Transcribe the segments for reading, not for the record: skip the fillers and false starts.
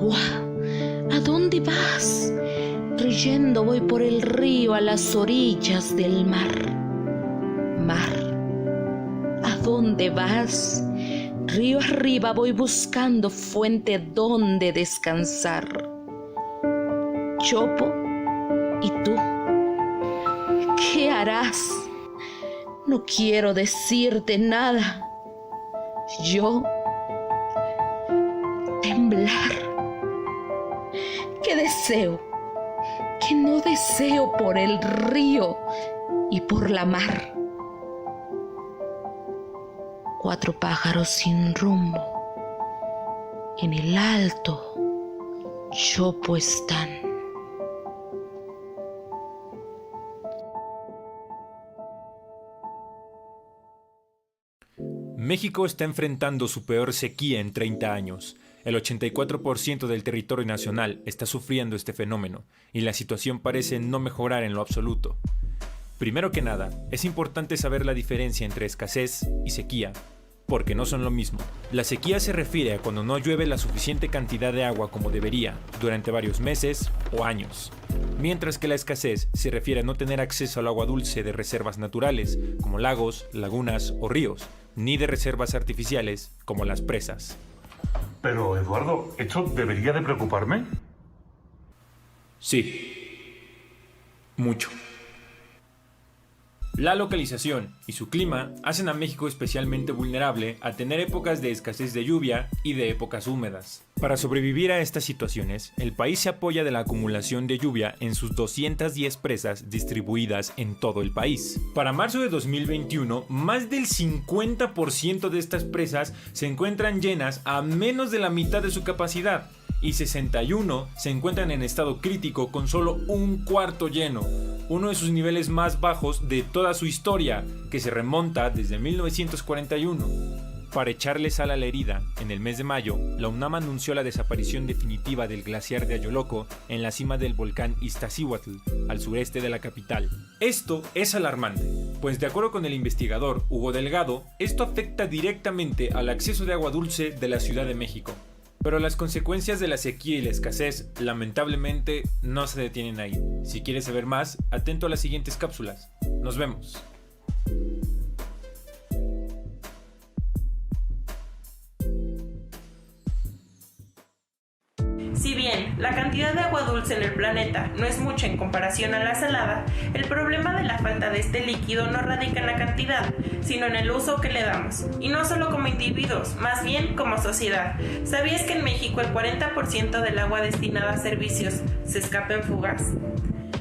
agua, ¿a dónde vas? Riyendo voy por el río a las orillas del mar. Mar, ¿a dónde vas? Río arriba voy buscando fuente donde descansar. Chopo, ¿y tú? ¿Qué harás? No quiero decirte nada. Yo temblar. ¿Qué deseo? ¿Qué no deseo por el río y por la mar? 4 pájaros sin rumbo. En el alto Chopo están. México está enfrentando su peor sequía en 30 años. El 84% del territorio nacional está sufriendo este fenómeno y la situación parece no mejorar en lo absoluto. Primero que nada, es importante saber la diferencia entre escasez y sequía, porque no son lo mismo. La sequía se refiere a cuando no llueve la suficiente cantidad de agua como debería durante varios meses o años, mientras que la escasez se refiere a no tener acceso al agua dulce de reservas naturales como lagos, lagunas o ríos, ni de reservas artificiales como las presas. Pero, Eduardo, ¿esto debería de preocuparme? Sí, mucho. La localización y su clima hacen a México especialmente vulnerable a tener épocas de escasez de lluvia y de épocas húmedas. Para sobrevivir a estas situaciones, el país se apoya de la acumulación de lluvia en sus 210 presas distribuidas en todo el país. Para marzo de 2021, más del 50% de estas presas se encuentran llenas a menos de la mitad de su capacidad, y 61 se encuentran en estado crítico con solo un cuarto lleno, uno de sus niveles más bajos de toda su historia, que se remonta desde 1941. Para echarle sal a la herida, en el mes de mayo, la UNAM anunció la desaparición definitiva del glaciar de Ayoloco en la cima del volcán Iztaccíhuatl, al sureste de la capital. Esto es alarmante, pues de acuerdo con el investigador Hugo Delgado, esto afecta directamente al acceso de agua dulce de la Ciudad de México. Pero las consecuencias de la sequía y la escasez, lamentablemente, no se detienen ahí. Si quieres saber más, atento a las siguientes cápsulas. Nos vemos. Si bien la cantidad de agua dulce en el planeta no es mucha en comparación a la salada, el problema de la falta de este líquido no radica en la cantidad, sino en el uso que le damos. Y no solo como individuos, más bien como sociedad. ¿Sabías que en México el 40% del agua destinada a servicios se escapa en fugas?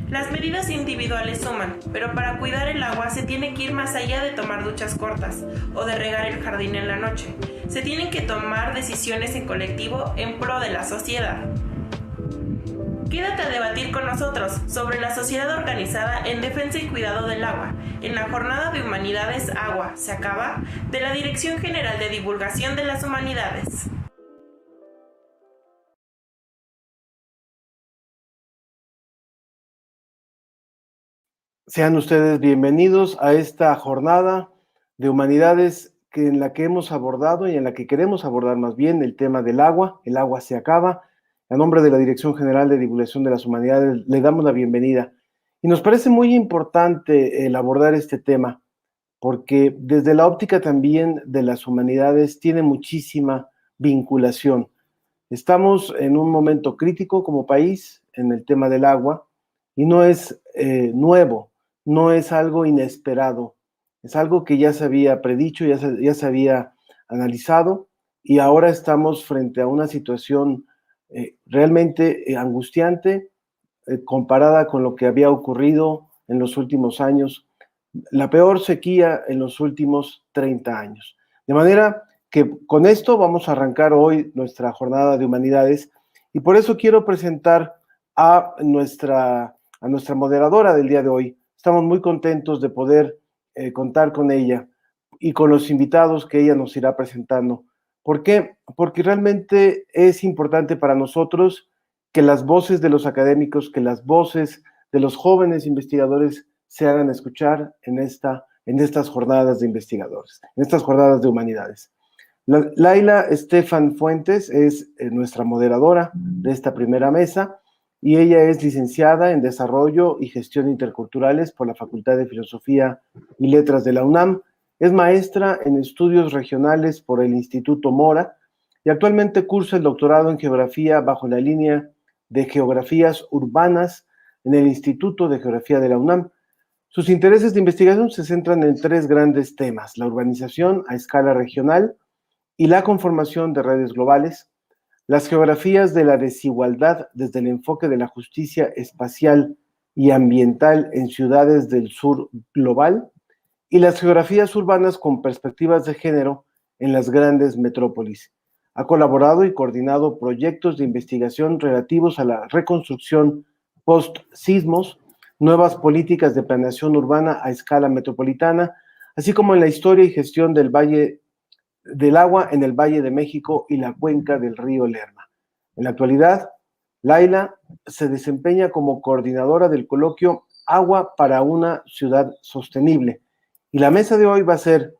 Las medidas individuales suman, pero para cuidar el agua se tiene que ir más allá de tomar duchas cortas o de regar el jardín en la noche. Se tienen que tomar decisiones en colectivo en pro de la sociedad. Quédate a debatir con nosotros sobre la sociedad organizada en defensa y cuidado del agua, en la Jornada de Humanidades Agua se acaba, de la Dirección General de Divulgación de las Humanidades. Sean ustedes bienvenidos a esta jornada de humanidades en la que hemos abordado y en la que queremos abordar más bien el tema del agua. El agua se acaba. A nombre de la Dirección General de Divulgación de las Humanidades le damos la bienvenida. Y nos parece muy importante el abordar este tema, porque desde la óptica también de las humanidades tiene muchísima vinculación. Estamos en un momento crítico como país en el tema del agua y no es nuevo. No es algo inesperado, es algo que ya se había predicho, ya se había analizado y ahora estamos frente a una situación realmente angustiante comparada con lo que había ocurrido en los últimos años, la peor sequía en los últimos 30 años. De manera que con esto vamos a arrancar hoy nuestra jornada de humanidades y por eso quiero presentar a nuestra moderadora del día de hoy. Estamos muy contentos de poder contar con ella y con los invitados que ella nos irá presentando. ¿Por qué? Porque realmente es importante para nosotros que las voces de los académicos, que las voces de los jóvenes investigadores se hagan escuchar en estas jornadas de investigadores, en estas jornadas de humanidades. Laila Estefan Fuentes es nuestra moderadora de esta primera mesa y ella es licenciada en Desarrollo y Gestión Interculturales por la Facultad de Filosofía y Letras de la UNAM. Es maestra en Estudios Regionales por el Instituto Mora y actualmente cursa el doctorado en Geografía bajo la línea de Geografías Urbanas en el Instituto de Geografía de la UNAM. Sus intereses de investigación se centran en 3 grandes temas: la urbanización a escala regional y la conformación de redes globales, las geografías de la desigualdad desde el enfoque de la justicia espacial y ambiental en ciudades del sur global, y las geografías urbanas con perspectivas de género en las grandes metrópolis. Ha colaborado y coordinado proyectos de investigación relativos a la reconstrucción post-sismos, nuevas políticas de planeación urbana a escala metropolitana, así como en la historia y gestión del agua en el Valle de México y la cuenca del río Lerma. En la actualidad, Laila se desempeña como coordinadora del coloquio Agua para una ciudad sostenible. Y la mesa de hoy va a ser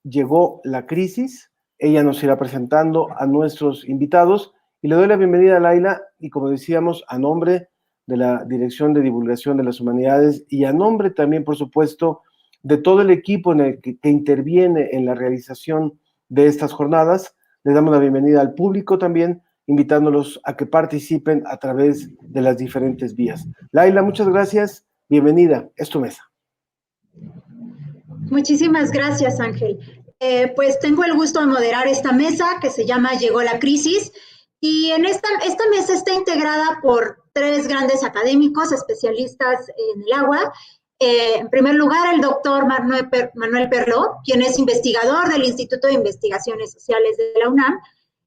Llegó la crisis. Ella nos irá presentando a nuestros invitados y le doy la bienvenida a Laila y, como decíamos, a nombre de la Dirección de Divulgación de las Humanidades y a nombre también, por supuesto, de todo el equipo en el que interviene en la realización de estas jornadas, le damos la bienvenida al público también, invitándolos a que participen a través de las diferentes vías. Laila, muchas gracias, bienvenida, es tu mesa. Muchísimas gracias, Ángel. Pues tengo el gusto de moderar esta mesa que se llama Llegó la crisis, y en esta mesa está integrada por 3 grandes académicos especialistas en el agua. En primer lugar, el doctor Manuel Perló, quien es investigador del Instituto de Investigaciones Sociales de la UNAM,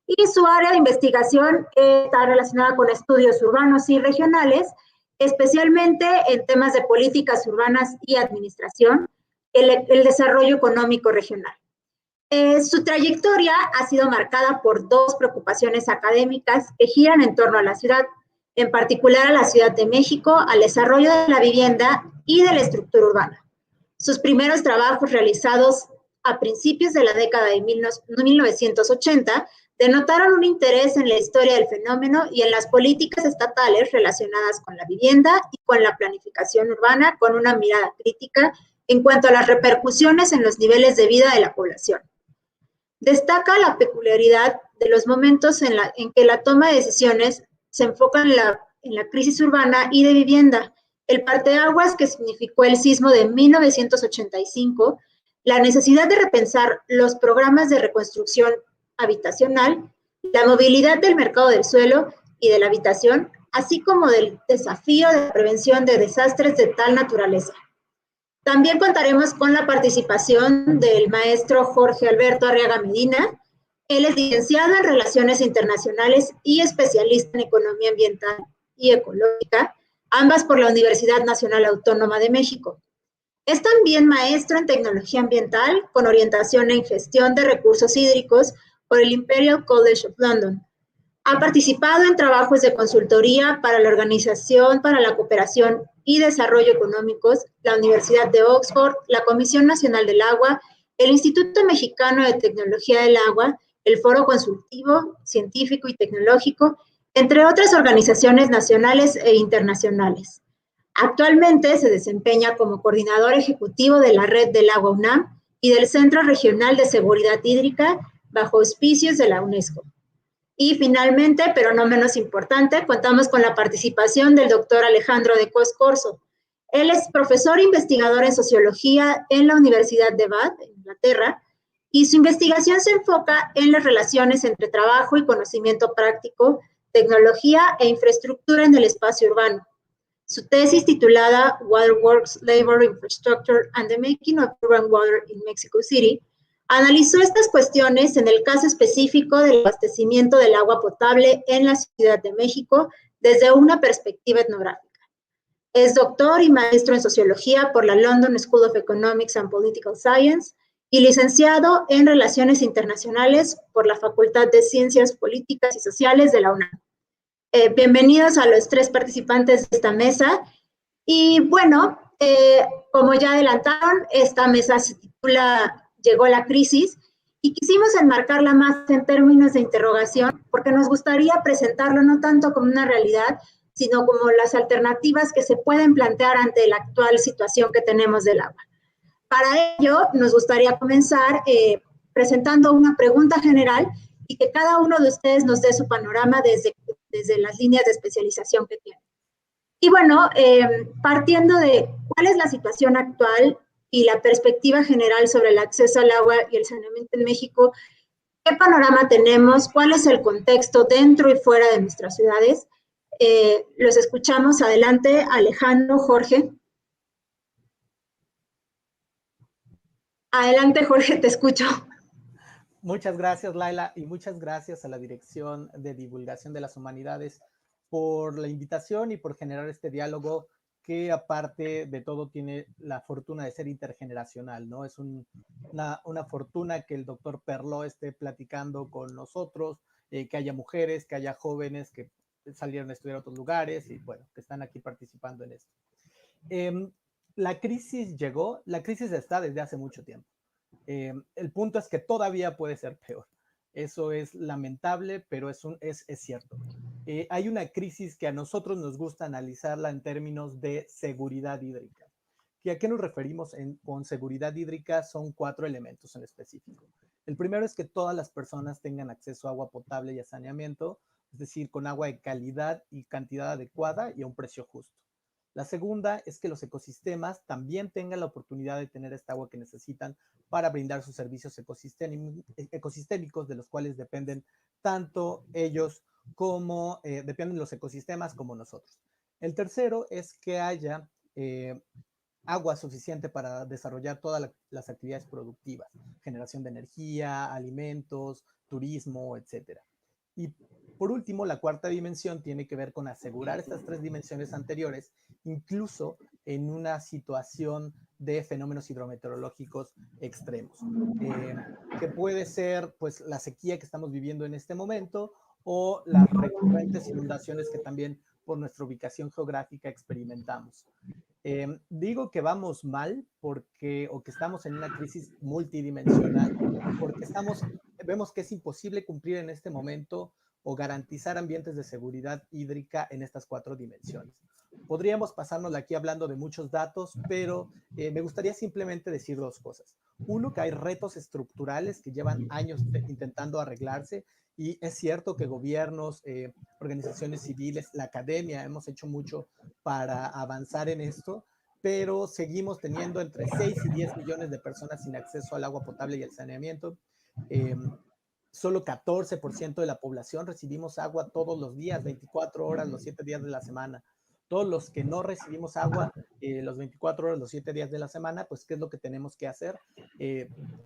y su área de investigación está relacionada con estudios urbanos y regionales, especialmente en temas de políticas urbanas y administración, el desarrollo económico regional. Su trayectoria ha sido marcada por 2 preocupaciones académicas que giran en torno a la ciudad, en particular a la Ciudad de México, al desarrollo de la vivienda y de la estructura urbana. Sus primeros trabajos realizados a principios de la década de 1980 denotaron un interés en la historia del fenómeno y en las políticas estatales relacionadas con la vivienda y con la planificación urbana, con una mirada crítica en cuanto a las repercusiones en los niveles de vida de la población. Destaca la peculiaridad de los momentos en que la toma de decisiones se enfoca en la crisis urbana y de vivienda, el parteaguas que significó el sismo de 1985, la necesidad de repensar los programas de reconstrucción habitacional, la movilidad del mercado del suelo y de la habitación, así como del desafío de prevención de desastres de tal naturaleza. También contaremos con la participación del maestro Jorge Alberto Arriaga Medina. Él es licenciado en Relaciones Internacionales y especialista en Economía Ambiental y Ecológica, ambas por la Universidad Nacional Autónoma de México. Es también maestro en Tecnología Ambiental con orientación en Gestión de Recursos Hídricos por el Imperial College of London. Ha participado en trabajos de consultoría para la Organización para la Cooperación y Desarrollo Económicos, la Universidad de Oxford, la Comisión Nacional del Agua, el Instituto Mexicano de Tecnología del Agua, el Foro Consultivo, Científico y Tecnológico, entre otras organizaciones nacionales e internacionales. Actualmente se desempeña como coordinador ejecutivo de la Red del Agua UNAM y del Centro Regional de Seguridad Hídrica bajo auspicios de la UNESCO. Y finalmente, pero no menos importante, contamos con la participación del doctor Alejandro de Cos Corso. Él es profesor e investigador en sociología en la Universidad de Bath, en Inglaterra, y su investigación se enfoca en las relaciones entre trabajo y conocimiento práctico, tecnología e infraestructura en el espacio urbano. Su tesis titulada Waterworks, Labor, Infrastructure and the Making of Urban Water in Mexico City analizó estas cuestiones en el caso específico del abastecimiento del agua potable en la Ciudad de México desde una perspectiva etnográfica. Es doctor y maestro en sociología por la London School of Economics and Political Science y licenciado en Relaciones Internacionales por la Facultad de Ciencias Políticas y Sociales de la UNAM. Bienvenidos a los 3 participantes de esta mesa. Y bueno, como ya adelantaron, esta mesa se titula Llegó la crisis, Y quisimos enmarcarla más en términos de interrogación porque nos gustaría presentarlo no tanto como una realidad, sino como las alternativas que se pueden plantear ante la actual situación que tenemos del agua. Para ello, nos gustaría comenzar presentando una pregunta general y que cada uno de ustedes nos dé su panorama desde las líneas de especialización que tienen. Y bueno, partiendo de cuál es la situación actual y la perspectiva general sobre el acceso al agua y el saneamiento en México, ¿qué panorama tenemos? ¿Cuál es el contexto dentro y fuera de nuestras ciudades? Los escuchamos. Adelante, Alejandro, Jorge. Adelante, Jorge, te escucho. Muchas gracias, Laila, y muchas gracias a la Dirección de Divulgación de las Humanidades por la invitación y por generar este diálogo que, aparte de todo, tiene la fortuna de ser intergeneracional, ¿no? Es una fortuna que el doctor Perló esté platicando con nosotros, que haya mujeres, que haya jóvenes que salieron a estudiar a otros lugares y, bueno, que están aquí participando en esto. La crisis llegó, la crisis está desde hace mucho tiempo. El punto es que todavía puede ser peor. Eso es lamentable, pero es cierto. Hay una crisis que a nosotros nos gusta analizarla en términos de seguridad hídrica. ¿Y a qué nos referimos con seguridad hídrica? Son 4 elementos en específico. El primero es que todas las personas tengan acceso a agua potable y a saneamiento, es decir, con agua de calidad y cantidad adecuada y a un precio justo. La segunda es que los ecosistemas también tengan la oportunidad de tener esta agua que necesitan para brindar sus servicios ecosistémicos, de los cuales dependen tanto ellos como dependen los ecosistemas como nosotros. El tercero es que haya agua suficiente para desarrollar todas las actividades productivas, generación de energía, alimentos, turismo, etcétera. Y por último, la cuarta dimensión tiene que ver con asegurar estas 3 dimensiones anteriores, incluso en una situación de fenómenos hidrometeorológicos extremos, que puede ser pues la sequía que estamos viviendo en este momento o las recurrentes inundaciones que también por nuestra ubicación geográfica experimentamos. Digo que vamos mal o que estamos en una crisis multidimensional, porque vemos que es imposible cumplir en este momento o garantizar ambientes de seguridad hídrica en estas 4 dimensiones. Podríamos pasarnos aquí hablando de muchos datos, pero me gustaría simplemente decir 2 cosas. Uno, que hay retos estructurales que llevan años intentando arreglarse, y es cierto que gobiernos, organizaciones civiles, la academia, hemos hecho mucho para avanzar en esto, pero seguimos teniendo entre 6 y 10 millones de personas sin acceso al agua potable y al saneamiento. Solo 14% de la población recibimos agua todos los días, 24 horas, los 7 días de la semana. Todos los que no recibimos agua los 24 horas, los 7 días de la semana, pues ¿qué es lo que tenemos que hacer?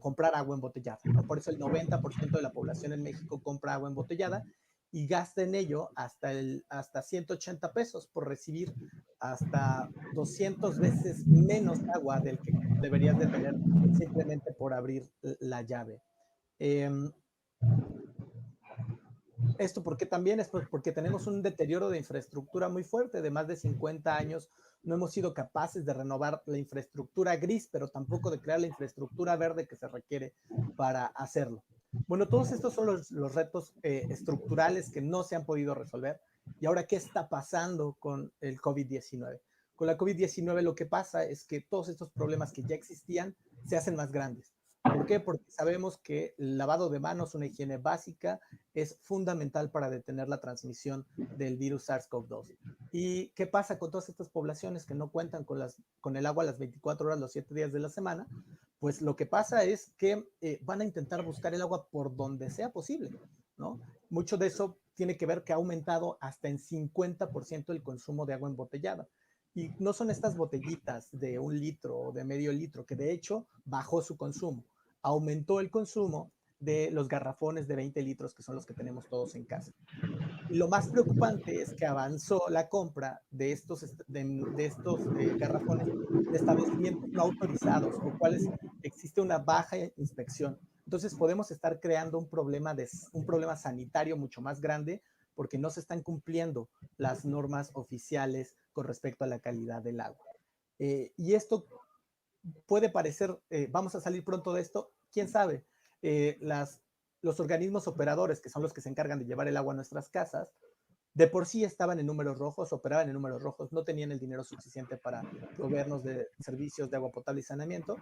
Comprar agua embotellada, ¿no? Por eso el 90% de la población en México compra agua embotellada y gasta en ello hasta 180 pesos por recibir hasta 200 veces menos agua del que deberías de tener simplemente por abrir la llave. Esto porque también es porque tenemos un deterioro de infraestructura muy fuerte. De más de 50 años no hemos sido capaces de renovar la infraestructura gris, pero tampoco de crear la infraestructura verde que se requiere para hacerlo. Bueno, todos estos son los retos estructurales que no se han podido resolver. Y ahora, ¿qué está pasando con el COVID-19? Con la COVID-19 lo que pasa es que todos estos problemas que ya existían se hacen más grandes. ¿Por qué? Porque sabemos que el lavado de manos, una higiene básica, es fundamental para detener la transmisión del virus SARS-CoV-2. ¿Y qué pasa con todas estas poblaciones que no cuentan con el agua las 24 horas, los 7 días de la semana? Pues lo que pasa es que van a intentar buscar el agua por donde sea posible, ¿no? Mucho de eso tiene que ver que ha aumentado hasta en 50% el consumo de agua embotellada. Y no son estas botellitas de 1 litro o de medio litro, que de hecho bajó su consumo. Aumentó el consumo de los garrafones de 20 litros, que son los que tenemos todos en casa. Y lo más preocupante es que avanzó la compra de estos garrafones de establecimientos no autorizados, o cuales existe una baja inspección. Entonces podemos estar creando un problema sanitario mucho más grande porque no se están cumpliendo las normas oficiales con respecto a la calidad del agua. Y esto puede parecer, vamos a salir pronto de esto, quién sabe, los organismos operadores, que son los que se encargan de llevar el agua a nuestras casas, de por sí estaban en números rojos, operaban en números rojos, no tenían el dinero suficiente para proveernos de servicios de agua potable y saneamiento,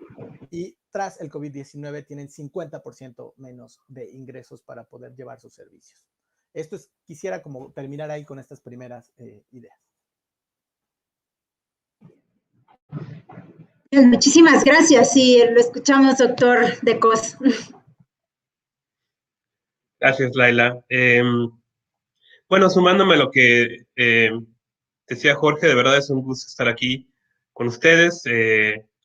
y tras el COVID-19 tienen 50% menos de ingresos para poder llevar sus servicios. Quisiera como terminar ahí con estas primeras ideas. Muchísimas gracias. Sí, lo escuchamos, doctor De Cos. Gracias, Laila. Bueno, sumándome a lo que decía Jorge, de verdad es un gusto estar aquí con ustedes,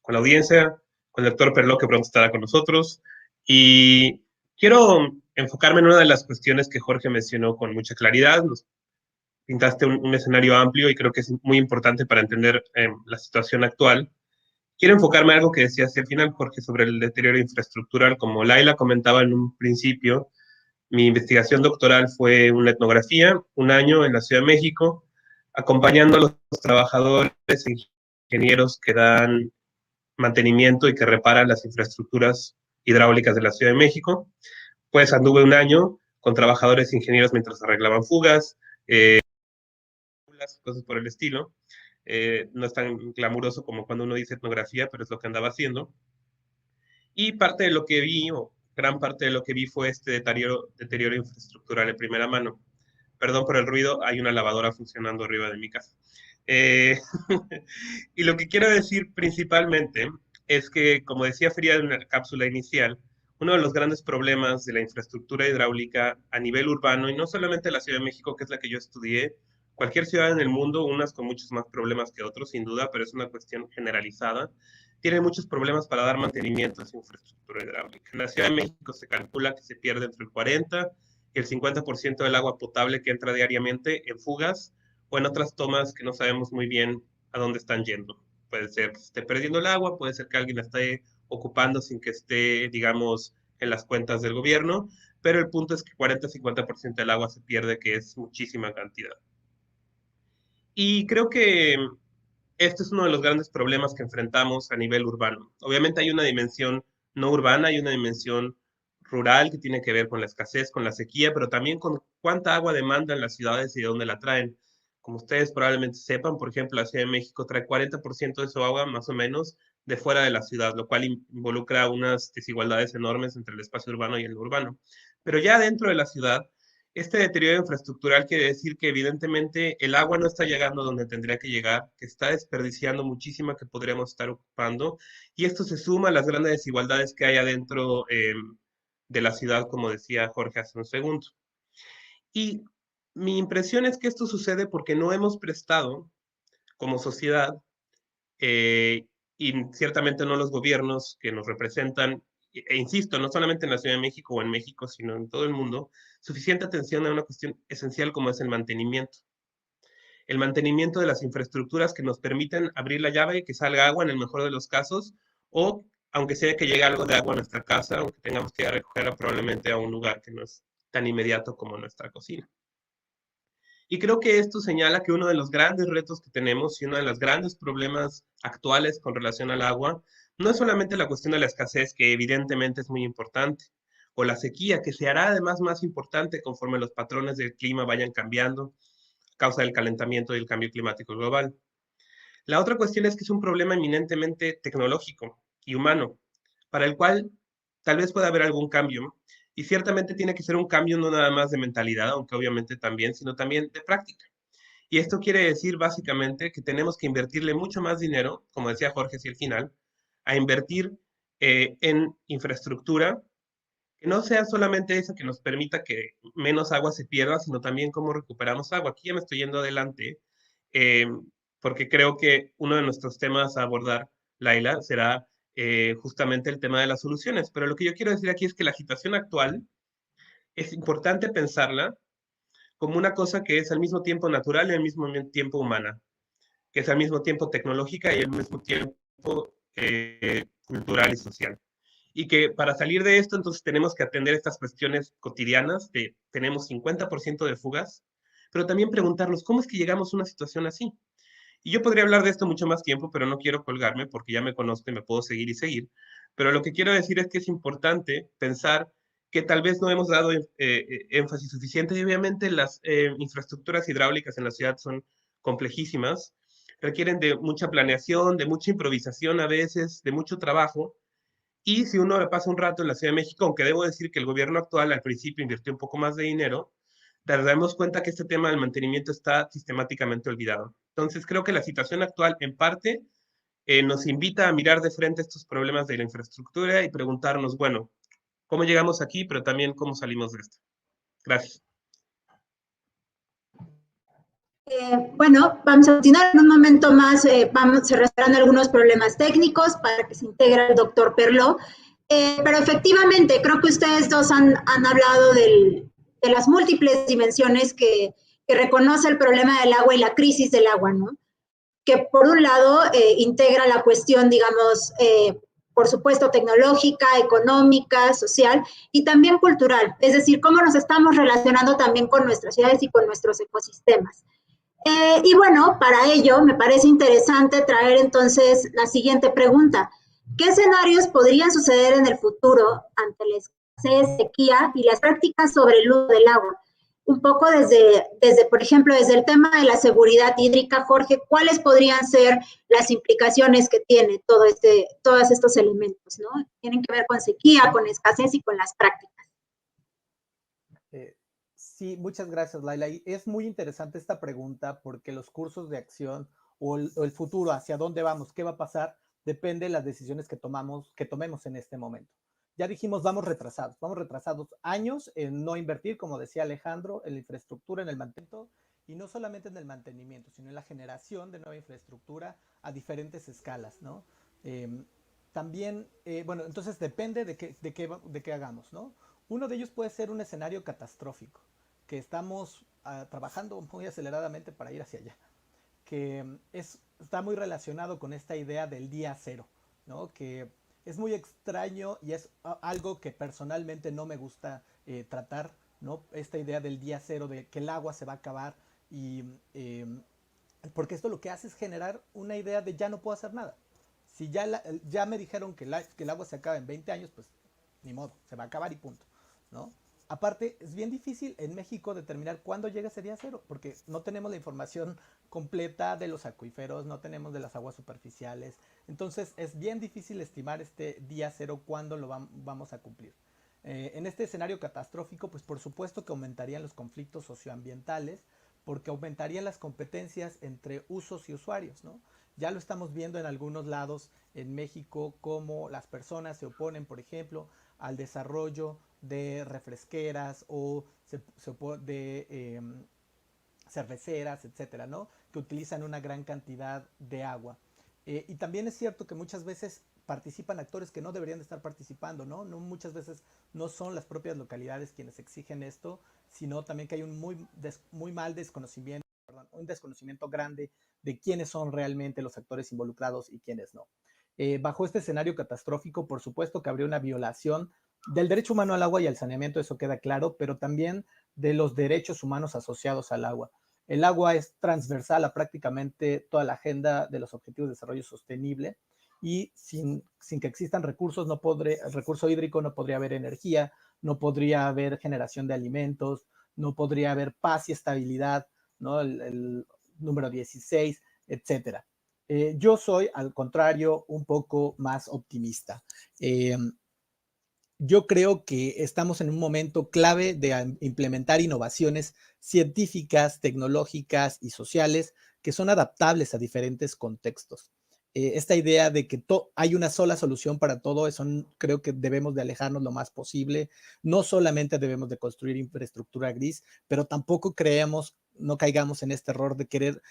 con la audiencia, con el doctor Perló, que pronto estará con nosotros. Y quiero enfocarme en una de las cuestiones que Jorge mencionó con mucha claridad. Nos pintaste un escenario amplio y creo que es muy importante para entender la situación actual. Quiero enfocarme en algo que decía hacia el final, Jorge, sobre el deterioro infraestructural. Como Laila comentaba en un principio, mi investigación doctoral fue una etnografía, un año en la Ciudad de México, acompañando a los trabajadores e ingenieros que dan mantenimiento y que reparan las infraestructuras hidráulicas de la Ciudad de México. Pues anduve un año con trabajadores e ingenieros mientras arreglaban fugas, cosas por el estilo. No es tan glamuroso como cuando uno dice etnografía, pero es lo que andaba haciendo. Y parte de lo que vi, o gran parte de lo que vi, fue este deterioro infraestructural de primera mano. Perdón por el ruido, hay una lavadora funcionando arriba de mi casa. Y lo que quiero decir principalmente es que, como decía Frida en la cápsula inicial, uno de los grandes problemas de la infraestructura hidráulica a nivel urbano, y no solamente la Ciudad de México, que es la que yo estudié, cualquier ciudad en el mundo, unas con muchos más problemas que otros, sin duda, pero es una cuestión generalizada, tiene muchos problemas para dar mantenimiento a esa infraestructura hidráulica. En la Ciudad de México se calcula que se pierde entre el 40 y el 50% del agua potable que entra diariamente en fugas o en otras tomas que no sabemos muy bien a dónde están yendo. Puede ser que se esté perdiendo el agua, puede ser que alguien la esté ocupando sin que esté, digamos, en las cuentas del gobierno, pero el punto es que 40-50% del agua se pierde, que es muchísima cantidad. Y creo que este es uno de los grandes problemas que enfrentamos a nivel urbano. Obviamente hay una dimensión no urbana, hay una dimensión rural que tiene que ver con la escasez, con la sequía, pero también con cuánta agua demandan las ciudades y de dónde la traen. Como ustedes probablemente sepan, por ejemplo, la Ciudad de México trae 40% de su agua, más o menos, de fuera de la ciudad, lo cual involucra unas desigualdades enormes entre el espacio urbano y el urbano. Pero ya dentro de la ciudad, este deterioro infraestructural quiere decir que evidentemente el agua no está llegando donde tendría que llegar, que está desperdiciando muchísima que podríamos estar ocupando, y esto se suma a las grandes desigualdades que hay adentro de la ciudad, como decía Jorge hace un segundo. Y mi impresión es que esto sucede porque no hemos prestado como sociedad, y ciertamente no los gobiernos que nos representan, e insisto, no solamente en la Ciudad de México o en México, sino en todo el mundo, suficiente atención a una cuestión esencial como es el mantenimiento. El mantenimiento de las infraestructuras que nos permiten abrir la llave y que salga agua en el mejor de los casos, o aunque sea que llegue algo de agua a nuestra casa, aunque tengamos que ir a recogerla probablemente a un lugar que no es tan inmediato como nuestra cocina. Y creo que esto señala que uno de los grandes retos que tenemos y uno de los grandes problemas actuales con relación al agua no es solamente la cuestión de la escasez, que evidentemente es muy importante, o la sequía, que se hará además más importante conforme los patrones del clima vayan cambiando a causa del calentamiento y el cambio climático global. La otra cuestión es que es un problema eminentemente tecnológico y humano, para el cual tal vez pueda haber algún cambio, y ciertamente tiene que ser un cambio no nada más de mentalidad, aunque obviamente también, sino también de práctica. Y esto quiere decir básicamente que tenemos que invertirle mucho más dinero, como decía Jorge hacia el final, a invertir en infraestructura, que no sea solamente eso que nos permita que menos agua se pierda, sino también cómo recuperamos agua. Aquí ya me estoy yendo adelante, porque creo que uno de nuestros temas a abordar, Laila, será justamente el tema de las soluciones. Pero lo que yo quiero decir aquí es que la situación actual es importante pensarla como una cosa que es al mismo tiempo natural y al mismo tiempo humana, que es al mismo tiempo tecnológica y al mismo tiempo cultural y social. Y que para salir de esto, entonces tenemos que atender estas cuestiones cotidianas de tenemos 50% de fugas, pero también preguntarnos cómo es que llegamos a una situación así. Y yo podría hablar de esto mucho más tiempo, pero no quiero colgarme porque ya me conozco y me puedo seguir y seguir. Pero lo que quiero decir es que es importante pensar que tal vez no hemos dado énfasis suficiente y obviamente las infraestructuras hidráulicas en la ciudad son complejísimas, requieren de mucha planeación, de mucha improvisación a veces, de mucho trabajo. Y si uno pasa un rato en la Ciudad de México, aunque debo decir que el gobierno actual al principio invirtió un poco más de dinero, nos damos cuenta que este tema del mantenimiento está sistemáticamente olvidado. Entonces creo que la situación actual en parte nos invita a mirar de frente estos problemas de la infraestructura y preguntarnos, bueno, ¿cómo llegamos aquí? Pero también cómo salimos de esto. Gracias. Bueno, vamos a continuar en un momento más, se resolverán algunos problemas técnicos para que se integre el doctor Perló, pero efectivamente creo que ustedes dos han hablado de las múltiples dimensiones que reconoce el problema del agua y la crisis del agua, ¿no? Que por un lado integra la cuestión, digamos, por supuesto, tecnológica, económica, social y también cultural, es decir, cómo nos estamos relacionando también con nuestras ciudades y con nuestros ecosistemas. Y bueno, para ello me parece interesante traer entonces la siguiente pregunta. ¿Qué escenarios podrían suceder en el futuro ante la escasez, sequía y las prácticas sobre el uso del agua? Un poco desde, por ejemplo, desde el tema de la seguridad hídrica, Jorge, ¿cuáles podrían ser las implicaciones que tiene todos estos elementos, ¿no? Tienen que ver con sequía, con escasez y con las prácticas. Sí, muchas gracias, Laila. Y es muy interesante esta pregunta porque los cursos de acción o el futuro, hacia dónde vamos, qué va a pasar, depende de las decisiones que tomemos en este momento. Ya dijimos, vamos retrasados años en no invertir, como decía Alejandro, en la infraestructura, en el mantenimiento, y no solamente en el mantenimiento, sino en la generación de nueva infraestructura a diferentes escalas, ¿no? También, bueno, entonces depende de qué hagamos, ¿no? Uno de ellos puede ser un escenario catastrófico, que estamos trabajando muy aceleradamente para ir hacia allá, que está muy relacionado con esta idea del día cero, ¿no? Que es muy extraño y es algo que personalmente no me gusta tratar, ¿no? Esta idea del día cero, de que el agua se va a acabar, y porque esto lo que hace es generar una idea de ya no puedo hacer nada. Si ya me dijeron que el agua se acaba en 20 años, pues ni modo, se va a acabar y punto, ¿no? Aparte, es bien difícil en México determinar cuándo llega ese día cero, porque no tenemos la información completa de los acuíferos, no tenemos de las aguas superficiales. Entonces, es bien difícil estimar este día cero cuándo lo vamos a cumplir. En este escenario catastrófico, pues por supuesto que aumentarían los conflictos socioambientales, porque aumentarían las competencias entre usos y usuarios, ¿no? Ya lo estamos viendo en algunos lados en México, cómo las personas se oponen, por ejemplo, al desarrollo de refresqueras o de cerveceras, etcétera, ¿no? Que utilizan una gran cantidad de agua. Y también es cierto que muchas veces participan actores que no deberían de estar participando, ¿no? Muchas veces no son las propias localidades quienes exigen esto, sino también que hay un muy mal desconocimiento, un desconocimiento grande de quiénes son realmente los actores involucrados y quiénes no. Bajo este escenario catastrófico, por supuesto que habría una violación del derecho humano al agua y al saneamiento, eso queda claro, pero también de los derechos humanos asociados al agua. El agua es transversal a prácticamente toda la agenda de los Objetivos de Desarrollo Sostenible, y sin que existan recursos, el recurso hídrico, no podría haber energía, no podría haber generación de alimentos, no podría haber paz y estabilidad, ¿no? El número 16, etcétera. Yo soy, al contrario, un poco más optimista. Yo creo que estamos en un momento clave de implementar innovaciones científicas, tecnológicas y sociales que son adaptables a diferentes contextos. Esta idea de que hay una sola solución para todo eso, creo que debemos de alejarnos lo más posible. No solamente debemos de construir infraestructura gris, pero tampoco no caigamos en este error de querer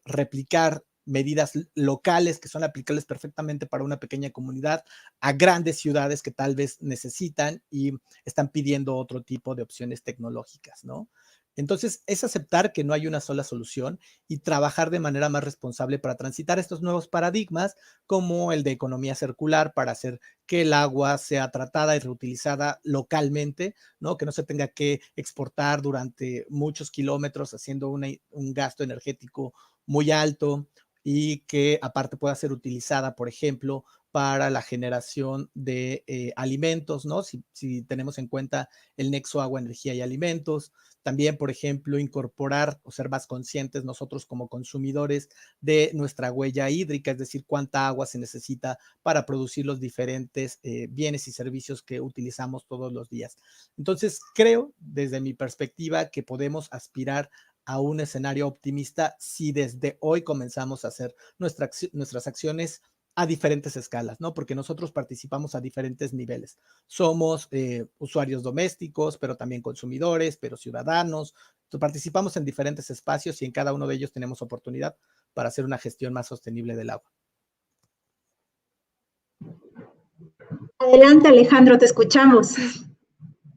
replicar medidas locales que son aplicables perfectamente para una pequeña comunidad a grandes ciudades que tal vez necesitan y están pidiendo otro tipo de opciones tecnológicas, ¿no? Entonces, es aceptar que no hay una sola solución y trabajar de manera más responsable para transitar estos nuevos paradigmas, como el de economía circular, para hacer que el agua sea tratada y reutilizada localmente, ¿no? Que no se tenga que exportar durante muchos kilómetros haciendo un gasto energético muy alto, y que aparte pueda ser utilizada, por ejemplo, para la generación de alimentos, ¿no? Si tenemos en cuenta el nexo agua, energía y alimentos. También, por ejemplo, incorporar o ser más conscientes nosotros como consumidores de nuestra huella hídrica, es decir, cuánta agua se necesita para producir los diferentes bienes y servicios que utilizamos todos los días. Entonces, creo, desde mi perspectiva, que podemos aspirar a un escenario optimista si desde hoy comenzamos a hacer nuestras acciones a diferentes escalas, ¿no? Porque nosotros participamos a diferentes niveles. Somos usuarios domésticos, pero también consumidores, pero ciudadanos. Entonces, participamos en diferentes espacios y en cada uno de ellos tenemos oportunidad para hacer una gestión más sostenible del agua. Adelante, Alejandro, te escuchamos.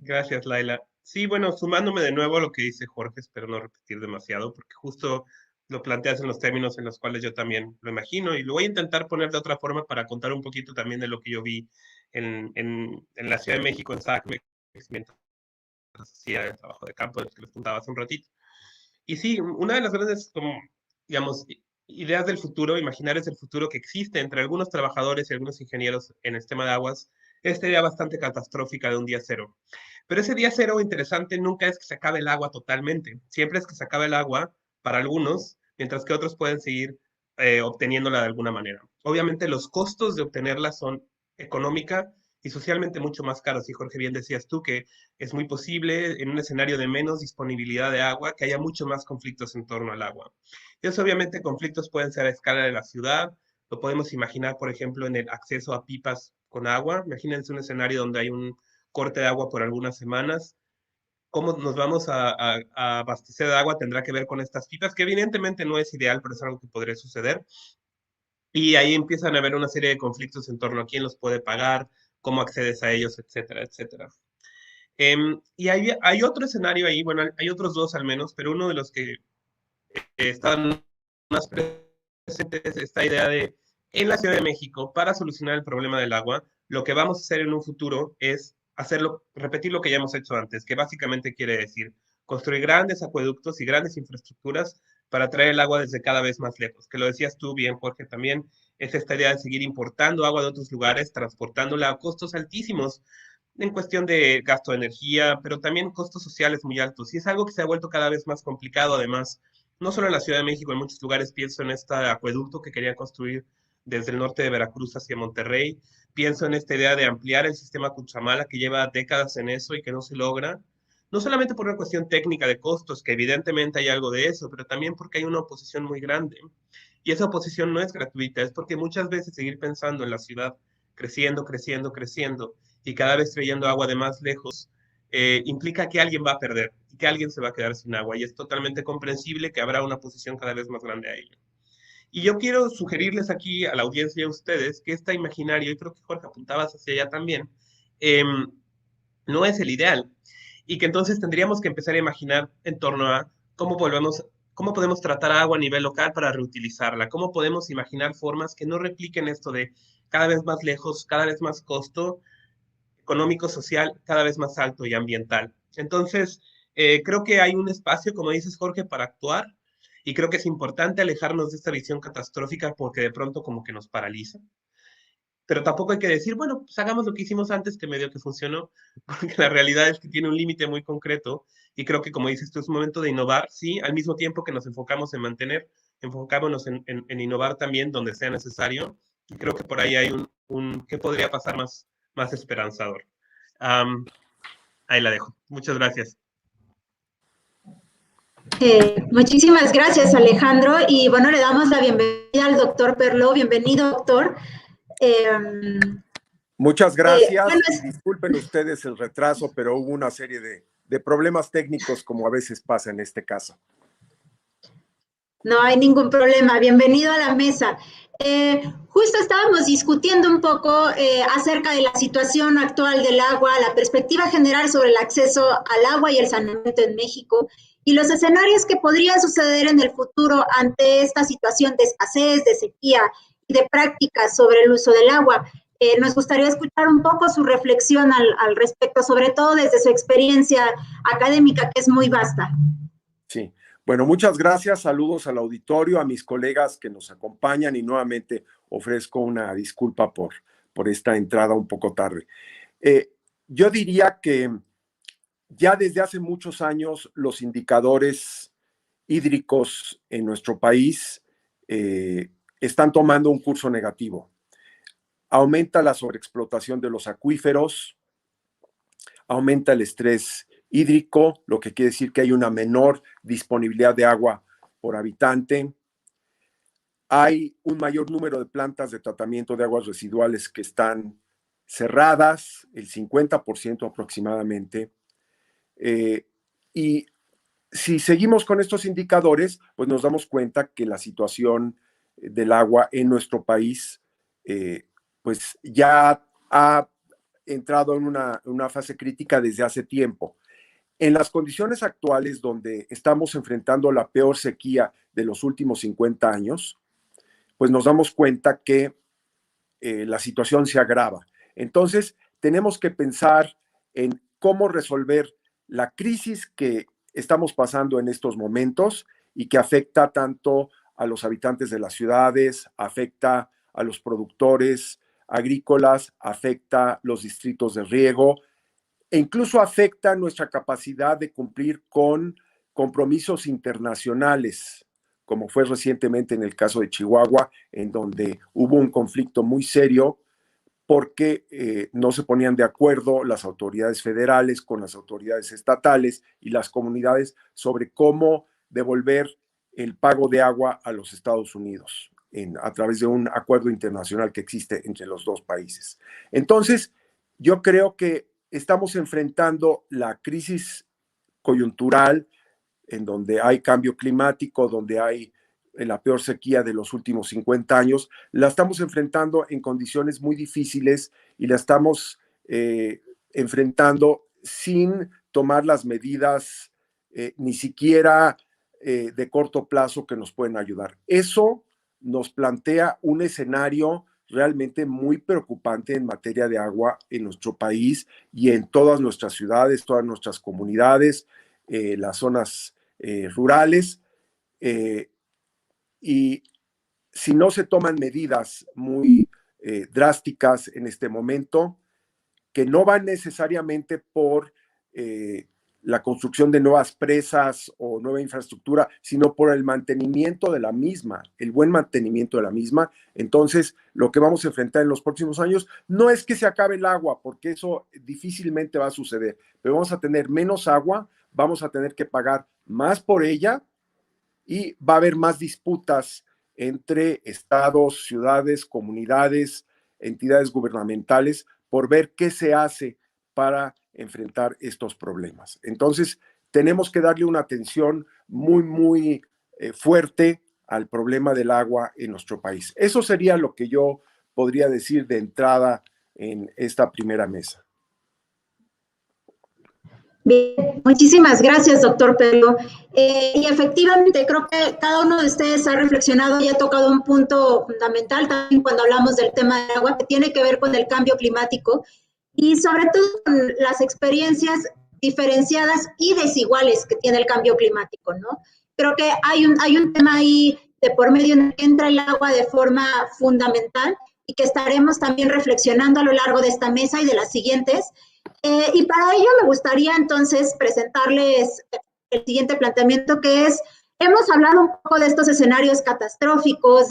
Gracias, Laila. Sí, bueno, sumándome de nuevo a lo que dice Jorge, espero no repetir demasiado, porque justo lo planteas en los términos en los cuales yo también lo imagino, y lo voy a intentar poner de otra forma para contar un poquito también de lo que yo vi en la Ciudad de México, en SACMEX, mientras hacía el trabajo de campo del que les contaba hace un ratito. Y sí, una de las grandes, como, digamos, ideas del futuro, imaginarios del futuro que existe entre algunos trabajadores y algunos ingenieros en el tema de aguas, es esta idea bastante catastrófica de un día cero. Pero ese día cero interesante nunca es que se acabe el agua totalmente, siempre es que se acabe el agua para algunos, mientras que otros pueden seguir obteniéndola de alguna manera. Obviamente los costos de obtenerla son económica y socialmente mucho más caros. Y Jorge, bien decías tú que es muy posible en un escenario de menos disponibilidad de agua que haya mucho más conflictos en torno al agua. Y eso obviamente conflictos pueden ser a escala de la ciudad, lo podemos imaginar, por ejemplo, en el acceso a pipas con agua. Imagínense un escenario donde hay un corte de agua por algunas semanas. Cómo nos vamos a abastecer de agua tendrá que ver con estas pipas, que evidentemente no es ideal, pero es algo que podría suceder. Y ahí empiezan a haber una serie de conflictos en torno a quién los puede pagar, cómo accedes a ellos, etcétera, etcétera. Y hay otro escenario ahí, bueno, hay otros dos al menos, pero uno de los que están más presentes es esta idea de, en la Ciudad de México, para solucionar el problema del agua, lo que vamos a hacer en un futuro es repetir lo que ya hemos hecho antes, que básicamente quiere decir construir grandes acueductos y grandes infraestructuras para traer el agua desde cada vez más lejos. Que lo decías tú bien, Jorge, también es esta idea de seguir importando agua de otros lugares, transportándola a costos altísimos en cuestión de gasto de energía, pero también costos sociales muy altos. Y es algo que se ha vuelto cada vez más complicado, además, no solo en la Ciudad de México, en muchos lugares pienso en este acueducto que querían construir desde el norte de Veracruz hacia Monterrey. Pienso en esta idea de ampliar el sistema Cuchamala, que lleva décadas en eso y que no se logra. No solamente por una cuestión técnica de costos, que evidentemente hay algo de eso, pero también porque hay una oposición muy grande. Y esa oposición no es gratuita, es porque muchas veces seguir pensando en la ciudad creciendo, creciendo, creciendo, y cada vez trayendo agua de más lejos, implica que alguien va a perder y que alguien se va a quedar sin agua. Y es totalmente comprensible que habrá una oposición cada vez más grande a ello. Y yo quiero sugerirles aquí a la audiencia y a ustedes que este imaginario, y creo que Jorge apuntabas hacia allá también, no es el ideal. Y que entonces tendríamos que empezar a imaginar en torno a cómo podemos tratar agua a nivel local para reutilizarla, cómo podemos imaginar formas que no repliquen esto de cada vez más lejos, cada vez más costo económico, social, cada vez más alto y ambiental. Entonces, creo que hay un espacio, como dices, Jorge, para actuar. Y creo que es importante alejarnos de esta visión catastrófica porque de pronto como que nos paraliza. Pero tampoco hay que decir, bueno, pues hagamos lo que hicimos antes, que medio que funcionó, porque la realidad es que tiene un límite muy concreto. Y creo que, como dices tú, es un momento de innovar, sí, al mismo tiempo que nos enfocamos en mantener, enfocámonos en innovar también donde sea necesario. Y creo que por ahí hay ¿qué podría pasar más esperanzador? Ahí la dejo. Muchas gracias. Muchísimas gracias, Alejandro. Y bueno, le damos la bienvenida al doctor Perló. Bienvenido, doctor. Muchas gracias. Disculpen ustedes el retraso, pero hubo una serie de problemas técnicos, como a veces pasa en este caso. No hay ningún problema. Bienvenido a la mesa. Justo estábamos discutiendo un poco acerca de la situación actual del agua, la perspectiva general sobre el acceso al agua y el saneamiento en México y los escenarios que podrían suceder en el futuro ante esta situación de escasez, de sequía y de prácticas sobre el uso del agua. Nos gustaría escuchar un poco su reflexión al respecto, sobre todo desde su experiencia académica, que es muy vasta. Sí, Bueno, muchas gracias, saludos al auditorio, a mis colegas que nos acompañan y nuevamente ofrezco una disculpa por esta entrada un poco tarde. Yo diría que ya desde hace muchos años los indicadores hídricos en nuestro país están tomando un curso negativo. Aumenta la sobreexplotación de los acuíferos, aumenta el estrés hídrico, lo que quiere decir que hay una menor disponibilidad de agua por habitante. Hay un mayor número de plantas de tratamiento de aguas residuales que están cerradas, el 50% aproximadamente. Y si seguimos con estos indicadores, pues nos damos cuenta que la situación del agua en nuestro país pues ya ha entrado en una fase crítica desde hace tiempo. En las condiciones actuales, donde estamos enfrentando la peor sequía de los últimos 50 años, pues nos damos cuenta que la situación se agrava. Entonces, tenemos que pensar en cómo resolver la crisis que estamos pasando en estos momentos y que afecta tanto a los habitantes de las ciudades, afecta a los productores agrícolas, afecta los distritos de riego e incluso afecta nuestra capacidad de cumplir con compromisos internacionales, como fue recientemente en el caso de Chihuahua, en donde hubo un conflicto muy serio porque no se ponían de acuerdo las autoridades federales con las autoridades estatales y las comunidades sobre cómo devolver el pago de agua a los Estados Unidos a través de un acuerdo internacional que existe entre los dos países. Entonces, yo creo que estamos enfrentando la crisis coyuntural en donde hay cambio climático, donde hay la peor sequía de los últimos 50 años, la estamos enfrentando en condiciones muy difíciles y la estamos enfrentando sin tomar las medidas ni siquiera de corto plazo que nos pueden ayudar. Eso nos plantea un escenario realmente muy preocupante en materia de agua en nuestro país y en todas nuestras ciudades, todas nuestras comunidades, las zonas rurales. Y si no se toman medidas muy drásticas en este momento, que no van necesariamente por la construcción de nuevas presas o nueva infraestructura, sino por el mantenimiento de la misma, el buen mantenimiento de la misma. Entonces, lo que vamos a enfrentar en los próximos años no es que se acabe el agua, porque eso difícilmente va a suceder, pero vamos a tener menos agua, vamos a tener que pagar más por ella y va a haber más disputas entre estados, ciudades, comunidades, entidades gubernamentales por ver qué se hace para enfrentar estos problemas. Entonces, tenemos que darle una atención muy, muy fuerte al problema del agua en nuestro país. Eso sería lo que yo podría decir de entrada en esta primera mesa. Bien, muchísimas gracias, doctor Pedro. Y efectivamente, creo que cada uno de ustedes ha reflexionado y ha tocado un punto fundamental también cuando hablamos del tema del agua, que tiene que ver con el cambio climático y sobre todo con las experiencias diferenciadas y desiguales que tiene el cambio climático, ¿no? Creo que hay un tema ahí de por medio en el que entra el agua de forma fundamental y que estaremos también reflexionando a lo largo de esta mesa y de las siguientes. Y para ello me gustaría entonces presentarles el siguiente planteamiento, que es, hemos hablado un poco de estos escenarios catastróficos,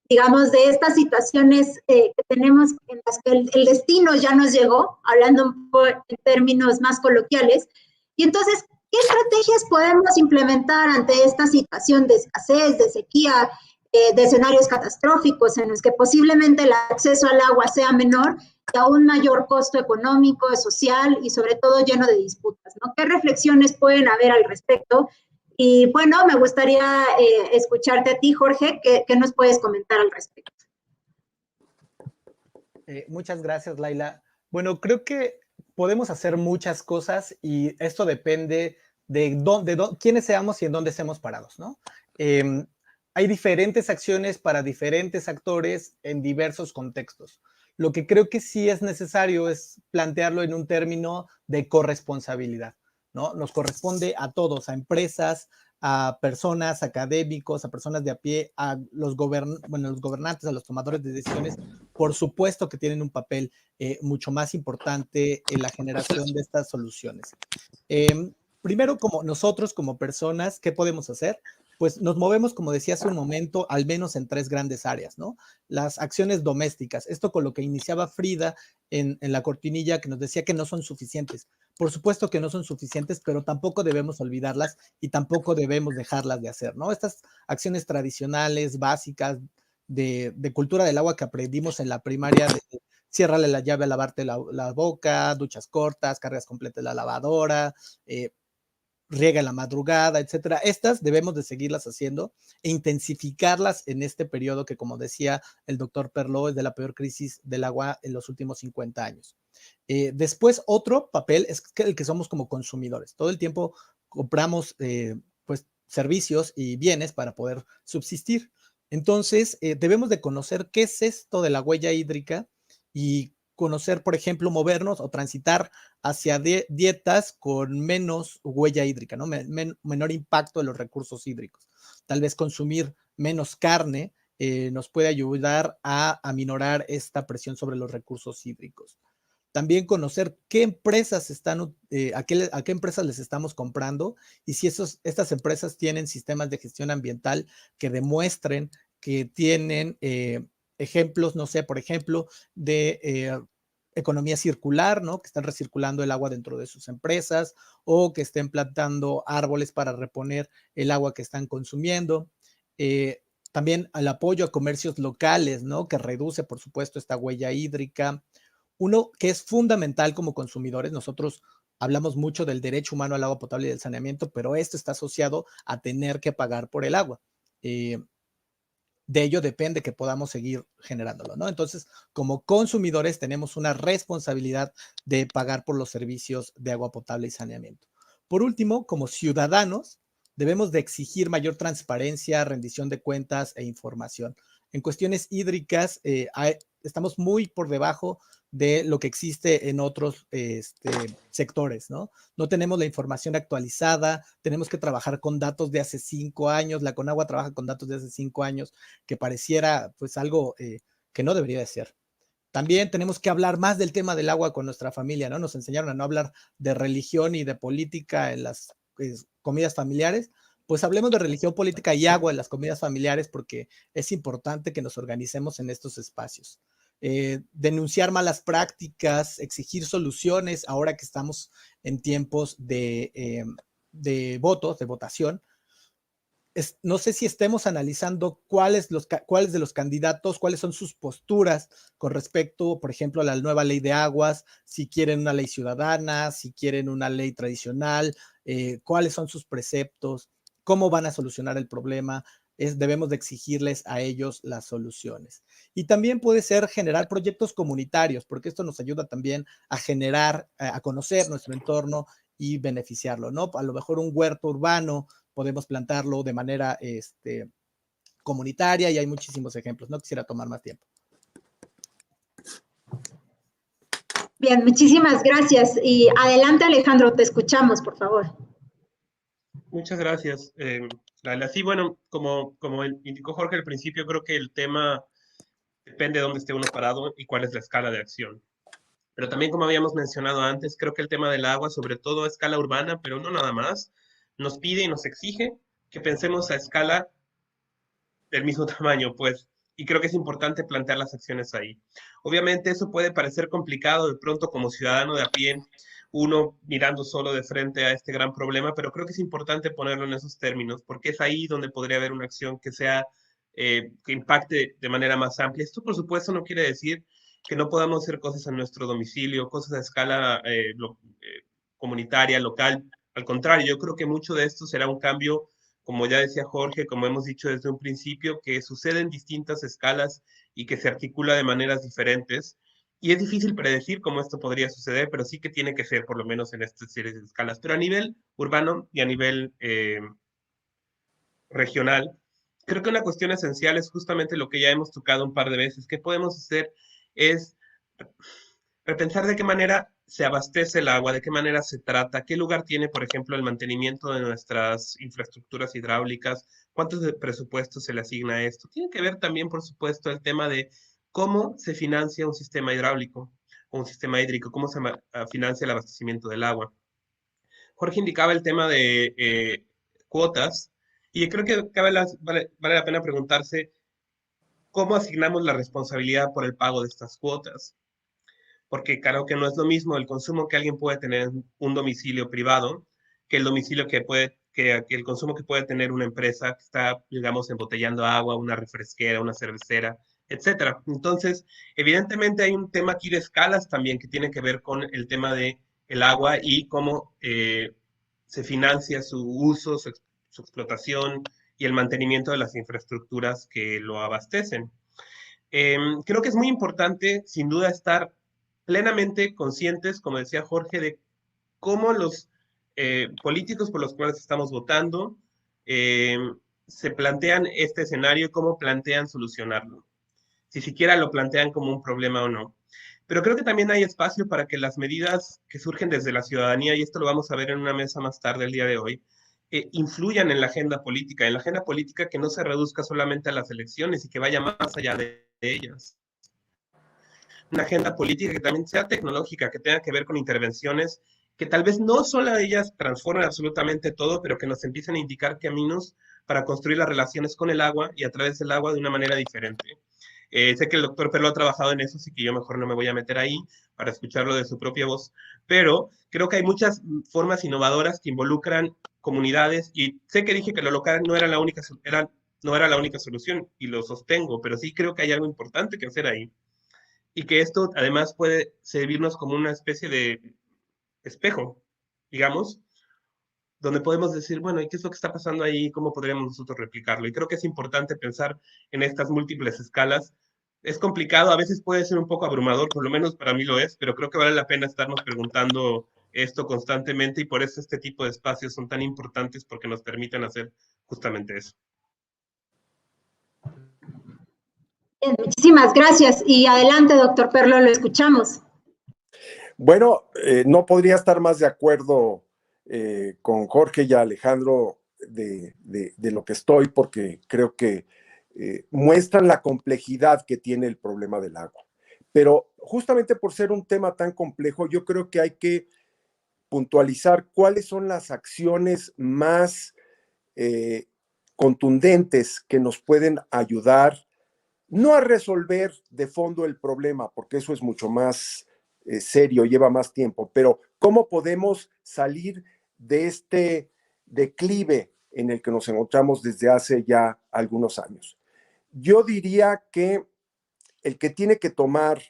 digamos, de estas situaciones que tenemos en las que el destino ya nos llegó, hablando un poco en términos más coloquiales. Y entonces, ¿qué estrategias podemos implementar ante esta situación de escasez, de sequía, de escenarios catastróficos en los que posiblemente el acceso al agua sea menor y a un mayor costo económico, social y sobre todo lleno de disputas, ¿no? ¿Qué reflexiones pueden haber al respecto? Y bueno, me gustaría escucharte a ti, Jorge, ¿qué nos puedes comentar al respecto? Muchas gracias, Laila. Bueno, creo que podemos hacer muchas cosas y esto depende de quiénes seamos y en dónde estemos parados, ¿no? Hay diferentes acciones para diferentes actores en diversos contextos. Lo que creo que sí es necesario es plantearlo en un término de corresponsabilidad, ¿no? Nos corresponde a todos, a empresas, a personas, académicos, a personas de a pie, a los gobernantes, a los tomadores de decisiones, por supuesto que tienen un papel mucho más importante en la generación de estas soluciones. Primero, como nosotros, como personas, ¿qué podemos hacer? Pues nos movemos, como decía hace un momento, al menos en 3 grandes áreas, ¿no? Las acciones domésticas, esto con lo que iniciaba Frida en la cortinilla, que nos decía que no son suficientes. Por supuesto que no son suficientes, pero tampoco debemos olvidarlas y tampoco debemos dejarlas de hacer, ¿no? Estas acciones tradicionales, básicas, de cultura del agua que aprendimos en la primaria, de ciérrale la llave a lavarte la boca, duchas cortas, cargas completas de la lavadora, riega en la madrugada, etcétera. Estas debemos de seguirlas haciendo e intensificarlas en este periodo que, como decía el doctor Perlot, es de la peor crisis del agua en los últimos 50 años. Después, otro papel es el que somos como consumidores. Todo el tiempo compramos pues, servicios y bienes para poder subsistir. Entonces, debemos de conocer qué es esto de la huella hídrica y conocer, por ejemplo, movernos o transitar hacia dietas con menos huella hídrica, ¿no? Menor impacto de los recursos hídricos. Tal vez consumir menos carne nos puede ayudar a aminorar esta presión sobre los recursos hídricos. También conocer qué empresas están, a qué empresas les estamos comprando y si estas empresas tienen sistemas de gestión ambiental que demuestren que tienen ejemplos, no sé, por ejemplo, de economía circular, ¿no? Que están recirculando el agua dentro de sus empresas o que estén plantando árboles para reponer el agua que están consumiendo. También al apoyo a comercios locales, ¿no? Que reduce, por supuesto, esta huella hídrica. Uno que es fundamental como consumidores, nosotros hablamos mucho del derecho humano al agua potable y del saneamiento, pero esto está asociado a tener que pagar por el agua. De ello depende que podamos seguir generándolo, ¿no? Entonces, como consumidores tenemos una responsabilidad de pagar por los servicios de agua potable y saneamiento. Por último, como ciudadanos, debemos de exigir mayor transparencia, rendición de cuentas e información. En cuestiones hídricas, estamos muy por debajo de lo que existe en otros sectores, ¿no? No tenemos la información actualizada, tenemos que trabajar con datos de hace 5 años, la Conagua trabaja con datos de hace 5 años, que pareciera pues algo que no debería de ser. También tenemos que hablar más del tema del agua con nuestra familia, ¿no? Nos enseñaron a no hablar de religión y de política en las comidas familiares. Pues hablemos de religión, política y agua en las comidas familiares porque es importante que nos organicemos en estos espacios. Denunciar malas prácticas, exigir soluciones ahora que estamos en tiempos de votos, de votación. No sé si estemos analizando cuáles de los candidatos, cuáles son sus posturas con respecto, por ejemplo, a la nueva ley de aguas, si quieren una ley ciudadana, si quieren una ley tradicional, cuáles son sus preceptos, cómo van a solucionar el problema. Debemos de exigirles a ellos las soluciones. Y también puede ser generar proyectos comunitarios, porque esto nos ayuda también a generar, a conocer nuestro entorno y beneficiarlo, ¿no? A lo mejor un huerto urbano podemos plantarlo de manera comunitaria y hay muchísimos ejemplos. No quisiera tomar más tiempo. Bien, muchísimas gracias. Y adelante, Alejandro, te escuchamos, por favor. Muchas gracias, Laila. Sí, bueno, como indicó Jorge al principio, creo que el tema depende de dónde esté uno parado y cuál es la escala de acción. Pero también, como habíamos mencionado antes, creo que el tema del agua, sobre todo a escala urbana, pero no nada más, nos pide y nos exige que pensemos a escala del mismo tamaño, pues, y creo que es importante plantear las acciones ahí. Obviamente eso puede parecer complicado de pronto como ciudadano de a pie, uno mirando solo de frente a este gran problema, pero creo que es importante ponerlo en esos términos, porque es ahí donde podría haber una acción que sea, que impacte de manera más amplia. Esto, por supuesto, no quiere decir que no podamos hacer cosas en nuestro domicilio, cosas a escala comunitaria, local. Al contrario, yo creo que mucho de esto será un cambio, como ya decía Jorge, como hemos dicho desde un principio, que sucede en distintas escalas y que se articula de maneras diferentes. Y es difícil predecir cómo esto podría suceder, pero sí que tiene que ser, por lo menos en estas series de escalas. Pero a nivel urbano y a nivel regional, creo que una cuestión esencial es justamente lo que ya hemos tocado un par de veces. ¿Qué podemos hacer? Es repensar de qué manera se abastece el agua, de qué manera se trata, qué lugar tiene, por ejemplo, el mantenimiento de nuestras infraestructuras hidráulicas, cuántos de presupuesto se le asigna a esto. Tiene que ver también, por supuesto, el tema de cómo se financia un sistema hidráulico o un sistema hídrico, cómo se financia el abastecimiento del agua. Jorge indicaba el tema de cuotas, y creo que vale la pena preguntarse cómo asignamos la responsabilidad por el pago de estas cuotas. Porque claro que no es lo mismo el consumo que alguien puede tener en un domicilio privado que el domicilio que el consumo que puede tener una empresa que está, digamos, embotellando agua, una refresquera, una cervecera, etcétera. Entonces, evidentemente hay un tema aquí de escalas también que tiene que ver con el tema de el agua y cómo se financia su uso, su explotación y el mantenimiento de las infraestructuras que lo abastecen. Creo que es muy importante, sin duda, estar plenamente conscientes, como decía Jorge, de cómo los políticos por los cuales estamos votando se plantean este escenario y cómo plantean solucionarlo, si siquiera lo plantean como un problema o no. Pero creo que también hay espacio para que las medidas que surgen desde la ciudadanía, y esto lo vamos a ver en una mesa más tarde el día de hoy, influyan en la agenda política que no se reduzca solamente a las elecciones y que vaya más allá de ellas. Una agenda política que también sea tecnológica, que tenga que ver con intervenciones que tal vez no solo ellas transformen absolutamente todo, pero que nos empiecen a indicar caminos para construir las relaciones con el agua y a través del agua de una manera diferente. Sé que el doctor Perlo ha trabajado en eso, así que yo mejor no me voy a meter ahí para escucharlo de su propia voz, pero creo que hay muchas formas innovadoras que involucran comunidades, y sé que dije que lo local no era la única solución, y lo sostengo, pero sí creo que hay algo importante que hacer ahí, y que esto además puede servirnos como una especie de espejo, digamos, donde podemos decir, bueno, ¿y qué es lo que está pasando ahí? ¿Cómo podríamos nosotros replicarlo? Y creo que es importante pensar en estas múltiples escalas. Es complicado, a veces puede ser un poco abrumador, por lo menos para mí lo es, pero creo que vale la pena estarnos preguntando esto constantemente, y por eso este tipo de espacios son tan importantes, porque nos permiten hacer justamente eso. Bien, muchísimas gracias. Y adelante, doctor Perlo, lo escuchamos. Bueno, no podría estar más de acuerdo con Jorge y Alejandro de lo que estoy, porque creo que muestran la complejidad que tiene el problema del agua. Pero justamente por ser un tema tan complejo, yo creo que hay que puntualizar cuáles son las acciones más contundentes que nos pueden ayudar, no a resolver de fondo el problema, porque eso es mucho más serio, lleva más tiempo, pero cómo podemos salir de este declive en el que nos encontramos desde hace ya algunos años. Yo diría que el que tiene que tomar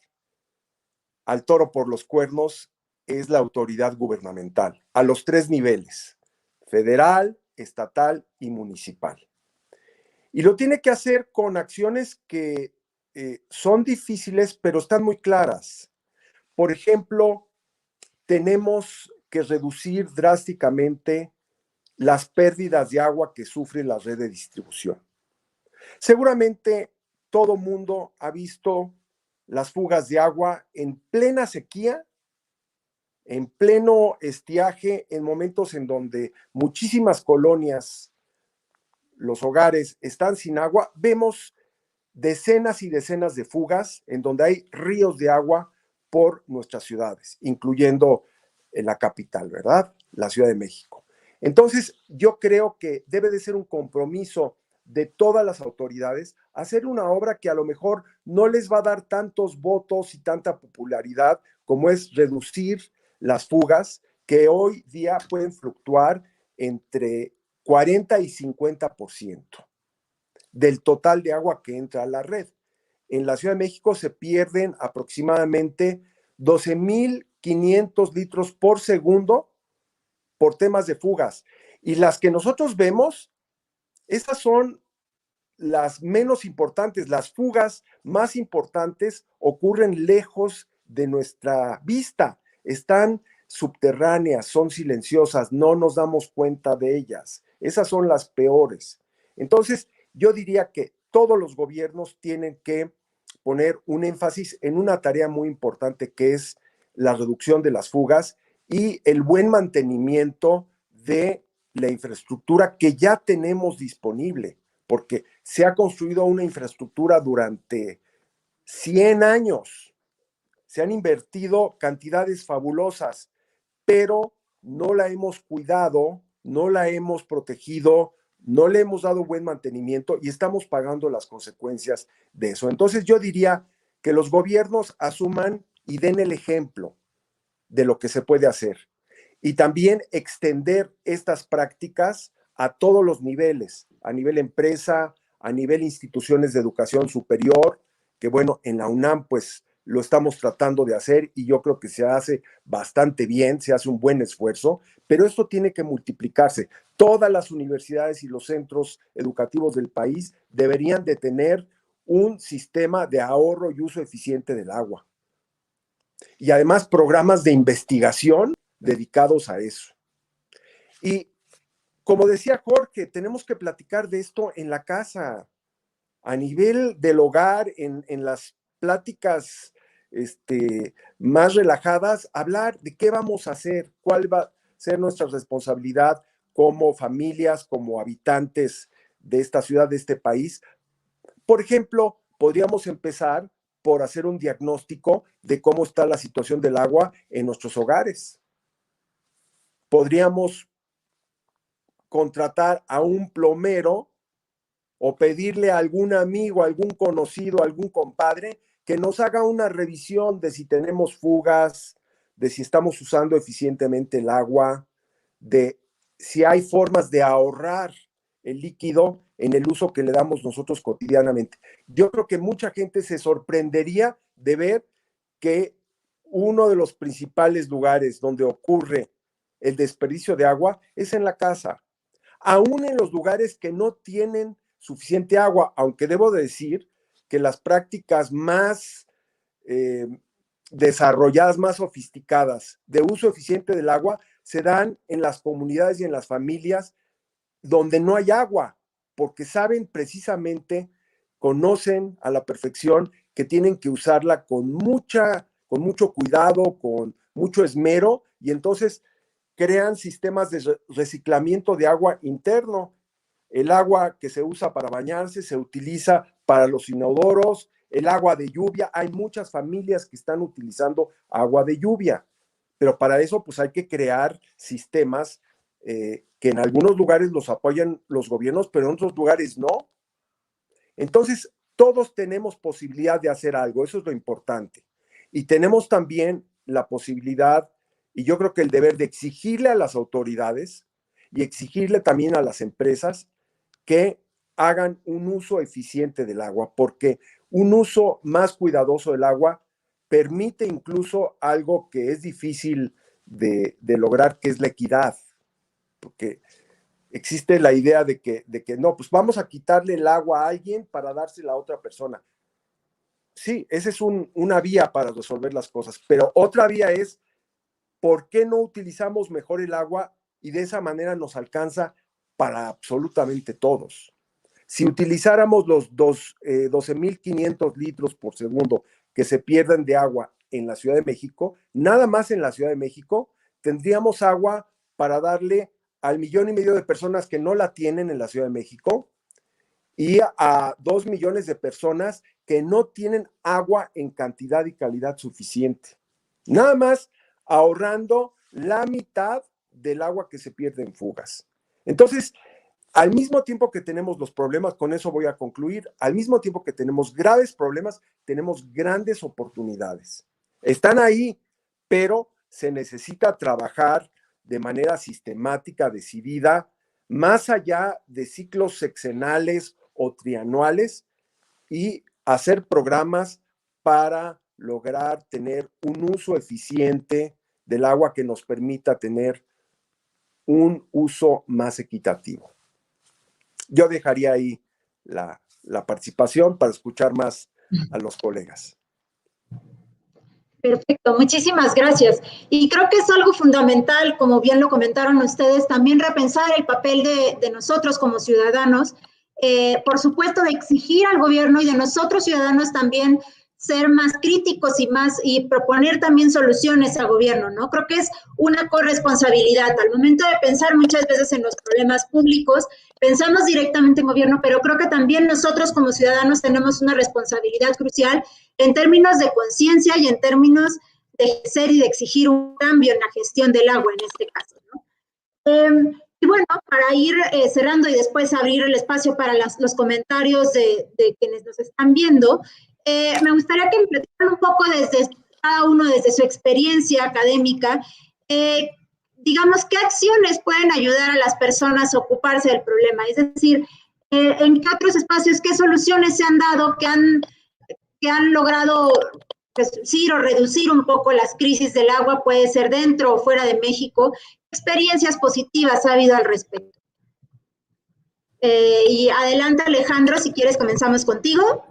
al toro por los cuernos es la autoridad gubernamental, a los 3 niveles, federal, estatal y municipal. Y lo tiene que hacer con acciones que son difíciles, pero están muy claras. Por ejemplo, tenemos que reducir drásticamente las pérdidas de agua que sufre la red de distribución. Seguramente todo mundo ha visto las fugas de agua en plena sequía, en pleno estiaje, en momentos en donde muchísimas colonias, los hogares están sin agua. Vemos decenas y decenas de fugas en donde hay ríos de agua por nuestras ciudades, incluyendo la capital, ¿verdad? La Ciudad de México. Entonces, yo creo que debe de ser un compromiso de todas las autoridades hacer una obra que a lo mejor no les va a dar tantos votos y tanta popularidad como es reducir las fugas, que hoy día pueden fluctuar entre 40 y 50% del total de agua que entra a la red. En la Ciudad de México se pierden aproximadamente 12,500 litros por segundo por temas de fugas. Y las que nosotros vemos, esas son las menos importantes. Las fugas más importantes ocurren lejos de nuestra vista. Están subterráneas, son silenciosas, no nos damos cuenta de ellas. Esas son las peores. Entonces, yo diría que todos los gobiernos tienen que poner un énfasis en una tarea muy importante, que es la reducción de las fugas y el buen mantenimiento de la infraestructura que ya tenemos disponible, porque se ha construido una infraestructura durante 100 años. Se han invertido cantidades fabulosas, pero no la hemos cuidado, no la hemos protegido, no le hemos dado buen mantenimiento y estamos pagando las consecuencias de eso. Entonces yo diría que los gobiernos asuman y den el ejemplo de lo que se puede hacer y también extender estas prácticas a todos los niveles, a nivel empresa, a nivel instituciones de educación superior, que bueno, en la UNAM pues lo estamos tratando de hacer y yo creo que se hace bastante bien, se hace un buen esfuerzo, pero esto tiene que multiplicarse. Todas las universidades y los centros educativos del país deberían de tener un sistema de ahorro y uso eficiente del agua. Y además programas de investigación dedicados a eso. Y como decía Jorge, tenemos que platicar de esto en la casa, a nivel del hogar, en las pláticas más relajadas, hablar de qué vamos a hacer, cuál va a ser nuestra responsabilidad como familias, como habitantes de esta ciudad, de este país. Por ejemplo, podríamos empezar por hacer un diagnóstico de cómo está la situación del agua en nuestros hogares. Podríamos contratar a un plomero o pedirle a algún amigo, algún conocido, algún compadre que nos haga una revisión de si tenemos fugas, de si estamos usando eficientemente el agua, de si hay formas de ahorrar el líquido en el uso que le damos nosotros cotidianamente. Yo creo que mucha gente se sorprendería de ver que uno de los principales lugares donde ocurre el desperdicio de agua es en la casa, aún en los lugares que no tienen suficiente agua, aunque debo de decir que las prácticas más desarrolladas, más sofisticadas de uso eficiente del agua se dan en las comunidades y en las familias donde no hay agua, porque saben precisamente, conocen a la perfección que tienen que usarla con mucho cuidado, con mucho esmero, y entonces crean sistemas de reciclamiento de agua interno. El agua que se usa para bañarse se utiliza para los inodoros, el agua de lluvia. Hay muchas familias que están utilizando agua de lluvia, pero para eso pues hay que crear sistemas que en algunos lugares los apoyan los gobiernos, pero en otros lugares no. Entonces, todos tenemos posibilidad de hacer algo, eso es lo importante. Y tenemos también la posibilidad, y yo creo que el deber de exigirle a las autoridades y exigirle también a las empresas que hagan un uso eficiente del agua, porque un uso más cuidadoso del agua permite incluso algo que es difícil de lograr, que es la equidad, porque existe la idea de que no, pues vamos a quitarle el agua a alguien para dársela a otra persona. Sí, esa es una vía para resolver las cosas, pero otra vía es, ¿por qué no utilizamos mejor el agua y de esa manera nos alcanza para absolutamente todos? Si utilizáramos los 12.500 litros por segundo que se pierden de agua en la Ciudad de México, nada más en la Ciudad de México, tendríamos agua para darle al 1,5 millones de personas que no la tienen en la Ciudad de México y a 2 millones de personas que no tienen agua en cantidad y calidad suficiente. Nada más ahorrando la mitad del agua que se pierde en fugas. Entonces, al mismo tiempo que tenemos los problemas, con eso voy a concluir, al mismo tiempo que tenemos graves problemas, tenemos grandes oportunidades. Están ahí, pero se necesita trabajar de manera sistemática, decidida, más allá de ciclos sexenales o trianuales, y hacer programas para lograr tener un uso eficiente del agua que nos permita tener un uso más equitativo. Yo dejaría ahí la participación para escuchar más a los colegas. Perfecto, muchísimas gracias. Y creo que es algo fundamental, como bien lo comentaron ustedes, también repensar el papel de nosotros como ciudadanos, por supuesto de exigir al gobierno y de nosotros ciudadanos también ser más críticos y proponer también soluciones al gobierno, ¿no? Creo que es una corresponsabilidad. Al momento de pensar muchas veces en los problemas públicos, pensamos directamente en gobierno, pero creo que también nosotros como ciudadanos tenemos una responsabilidad crucial en términos de conciencia y en términos de ejercer y de exigir un cambio en la gestión del agua en este caso, ¿no? Y bueno, para ir cerrando y después abrir el espacio para los comentarios de quienes nos están viendo, me gustaría que me platicaran un poco desde cada uno, desde su experiencia académica, digamos, qué acciones pueden ayudar a las personas a ocuparse del problema. Es decir, en qué otros espacios, qué soluciones se han dado que han logrado reducir o reducir un poco las crisis del agua, puede ser dentro o fuera de México. ¿Qué experiencias positivas ha habido al respecto? Y adelante, Alejandro, si quieres comenzamos contigo.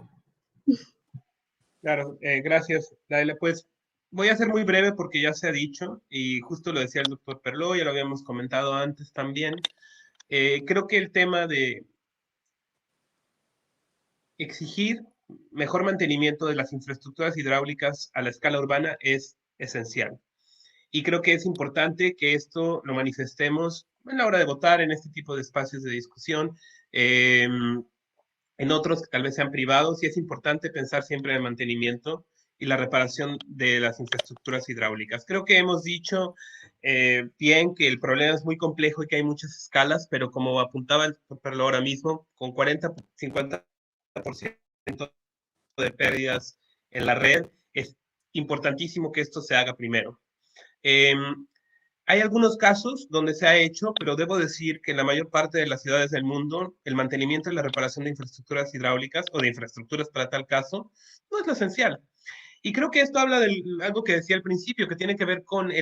Claro, gracias, Laila. Pues voy a ser muy breve porque ya se ha dicho, y justo lo decía el doctor Perló, ya lo habíamos comentado antes también. Creo que el tema de exigir mejor mantenimiento de las infraestructuras hidráulicas a la escala urbana es esencial. Y creo que es importante que esto lo manifestemos en la hora de votar, en este tipo de espacios de discusión, en otros que tal vez sean privados, y es importante pensar siempre en el mantenimiento y la reparación de las infraestructuras hidráulicas. Creo que hemos dicho bien que el problema es muy complejo y que hay muchas escalas, pero como apuntaba el Perlo ahora mismo, con 40-50% de pérdidas en la red, es importantísimo que esto se haga primero. Hay algunos casos donde se ha hecho, pero debo decir que en la mayor parte de las ciudades del mundo, el mantenimiento y la reparación de infraestructuras hidráulicas o de infraestructuras para tal caso no es lo esencial. Y creo que esto habla de algo que decía al principio, que tiene que ver con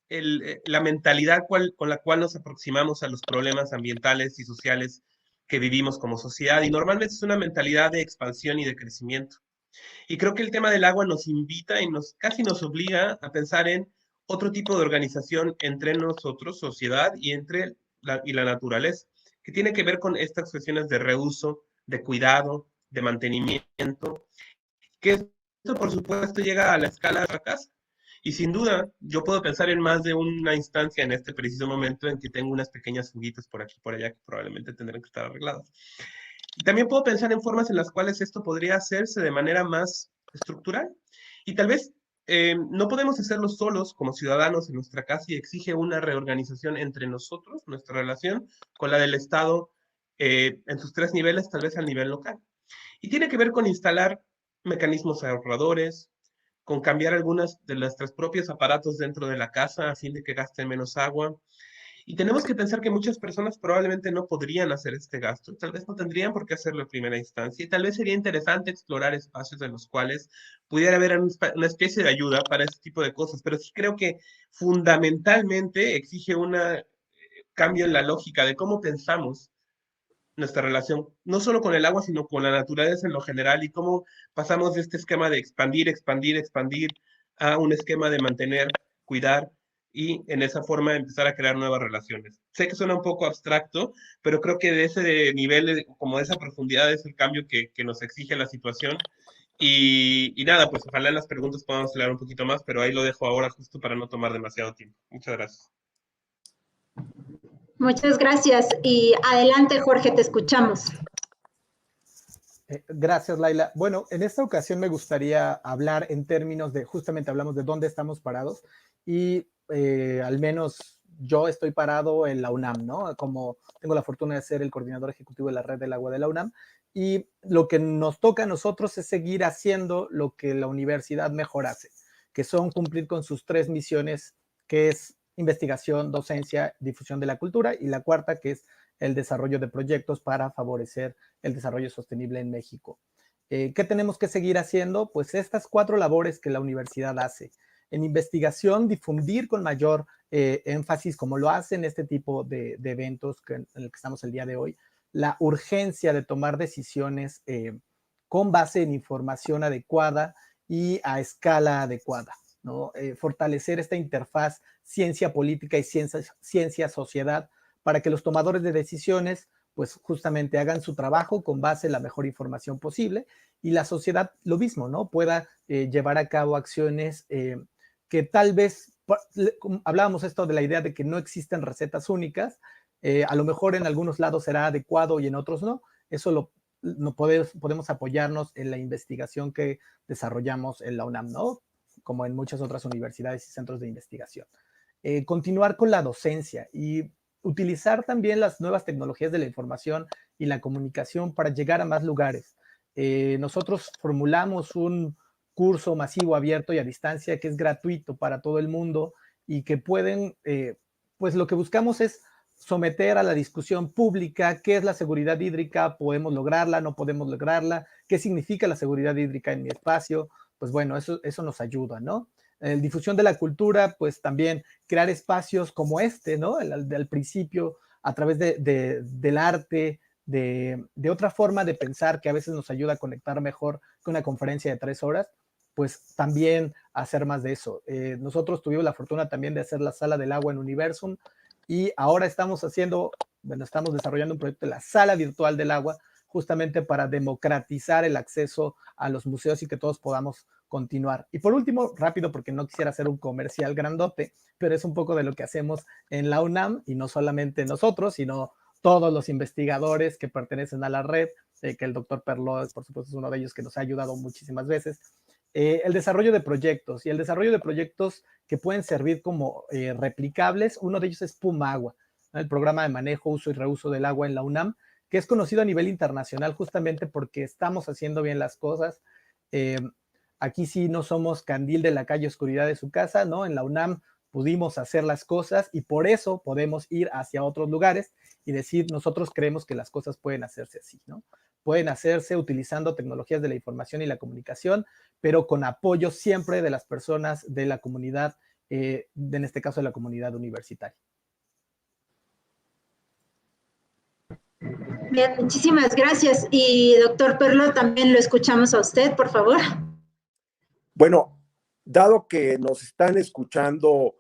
la mentalidad con la cual nos aproximamos a los problemas ambientales y sociales que vivimos como sociedad. Y normalmente es una mentalidad de expansión y de crecimiento. Y creo que el tema del agua nos invita y casi nos obliga a pensar en otro tipo de organización entre nosotros, sociedad, y entre la naturaleza, que tiene que ver con estas cuestiones de reuso, de cuidado, de mantenimiento, que esto por supuesto llega a la escala de la casa. Y sin duda, yo puedo pensar en más de una instancia en este preciso momento en que tengo unas pequeñas fuguitas por aquí y por allá que probablemente tendrán que estar arregladas. Y también puedo pensar en formas en las cuales esto podría hacerse de manera más estructural. Y tal vez no podemos hacerlo solos como ciudadanos en nuestra casa, y exige una reorganización entre nosotros, nuestra relación con la del Estado en sus tres niveles, tal vez al nivel local. Y tiene que ver con instalar mecanismos ahorradores, con cambiar algunas de nuestros propios aparatos dentro de la casa a fin de que gasten menos agua. Y tenemos que pensar que muchas personas probablemente no podrían hacer este gasto, tal vez no tendrían por qué hacerlo en primera instancia, y tal vez sería interesante explorar espacios en los cuales pudiera haber una especie de ayuda para este tipo de cosas, pero sí creo que fundamentalmente exige un cambio en la lógica de cómo pensamos nuestra relación, no solo con el agua, sino con la naturaleza en lo general, y cómo pasamos de este esquema de expandir a un esquema de mantener, cuidar, y en esa forma empezar a crear nuevas relaciones. Sé que suena un poco abstracto, pero creo que de ese nivel, como de esa profundidad, es el cambio que nos exige la situación. Y nada, pues ojalá en las preguntas podamos hablar un poquito más, pero ahí lo dejo ahora justo para no tomar demasiado tiempo. Muchas gracias. Muchas gracias. Y adelante, Jorge, te escuchamos. Gracias, Laila. Bueno, en esta ocasión me gustaría hablar en términos de, justamente hablamos de dónde estamos parados, y al menos yo estoy parado en la UNAM, ¿no? Como tengo la fortuna de ser el coordinador ejecutivo de la Red del Agua de la UNAM, y lo que nos toca a nosotros es seguir haciendo lo que la universidad mejor hace, que son cumplir con sus tres misiones, que es investigación, docencia, difusión de la cultura, y la cuarta, que es el desarrollo de proyectos para favorecer el desarrollo sostenible en México. ¿Qué tenemos que seguir haciendo? Pues estas cuatro labores que la universidad hace. En investigación, difundir con mayor énfasis, como lo hacen este tipo de eventos en el que estamos el día de hoy, la urgencia de tomar decisiones con base en información adecuada y a escala adecuada, ¿no? Fortalecer esta interfaz ciencia política y ciencia sociedad para que los tomadores de decisiones pues justamente hagan su trabajo con base en la mejor información posible y la sociedad lo mismo, ¿no? Pueda llevar a cabo acciones que tal vez, hablábamos esto de la idea de que no existen recetas únicas, a lo mejor en algunos lados será adecuado y en otros no. Eso no podemos apoyarnos en la investigación que desarrollamos en la UNAM, ¿no? Como en muchas otras universidades y centros de investigación. Continuar con la docencia y utilizar también las nuevas tecnologías de la información y la comunicación para llegar a más lugares. Nosotros formulamos un curso masivo, abierto y a distancia que es gratuito para todo el mundo y que pueden, pues lo que buscamos es someter a la discusión pública qué es la seguridad hídrica, podemos lograrla, no podemos lograrla, qué significa la seguridad hídrica en mi espacio. Pues bueno, eso nos ayuda, ¿no? Difusión de la cultura, pues también crear espacios como este, ¿no? Al principio, a través del arte, de otra forma de pensar que a veces nos ayuda a conectar mejor que una conferencia de 3 horas, pues también hacer más de eso. Nosotros tuvimos la fortuna también de hacer la Sala del Agua en Universum y ahora estamos desarrollando un proyecto de la Sala Virtual del Agua, justamente para democratizar el acceso a los museos y que todos podamos continuar. Y por último, rápido, porque no quisiera hacer un comercial grandote, pero es un poco de lo que hacemos en la UNAM, y no solamente nosotros, sino todos los investigadores que pertenecen a la red, que el doctor Perlot, por supuesto, es uno de ellos que nos ha ayudado muchísimas veces. El desarrollo de proyectos, y el desarrollo de proyectos que pueden servir como replicables. Uno de ellos es PUMAGUA, ¿no? El programa de manejo, uso y reuso del agua en la UNAM, que es conocido a nivel internacional justamente porque estamos haciendo bien las cosas. Aquí sí no somos candil de la calle, oscuridad de su casa, ¿no? En la UNAM pudimos hacer las cosas y por eso podemos ir hacia otros lugares y decir, nosotros creemos que las cosas pueden hacerse así, ¿no? Pueden hacerse utilizando tecnologías de la información y la comunicación, pero con apoyo siempre de las personas de la comunidad, en este caso de la comunidad universitaria. Bien, muchísimas gracias. Y doctor Perlo, también lo escuchamos a usted, por favor. Bueno, dado que nos están escuchando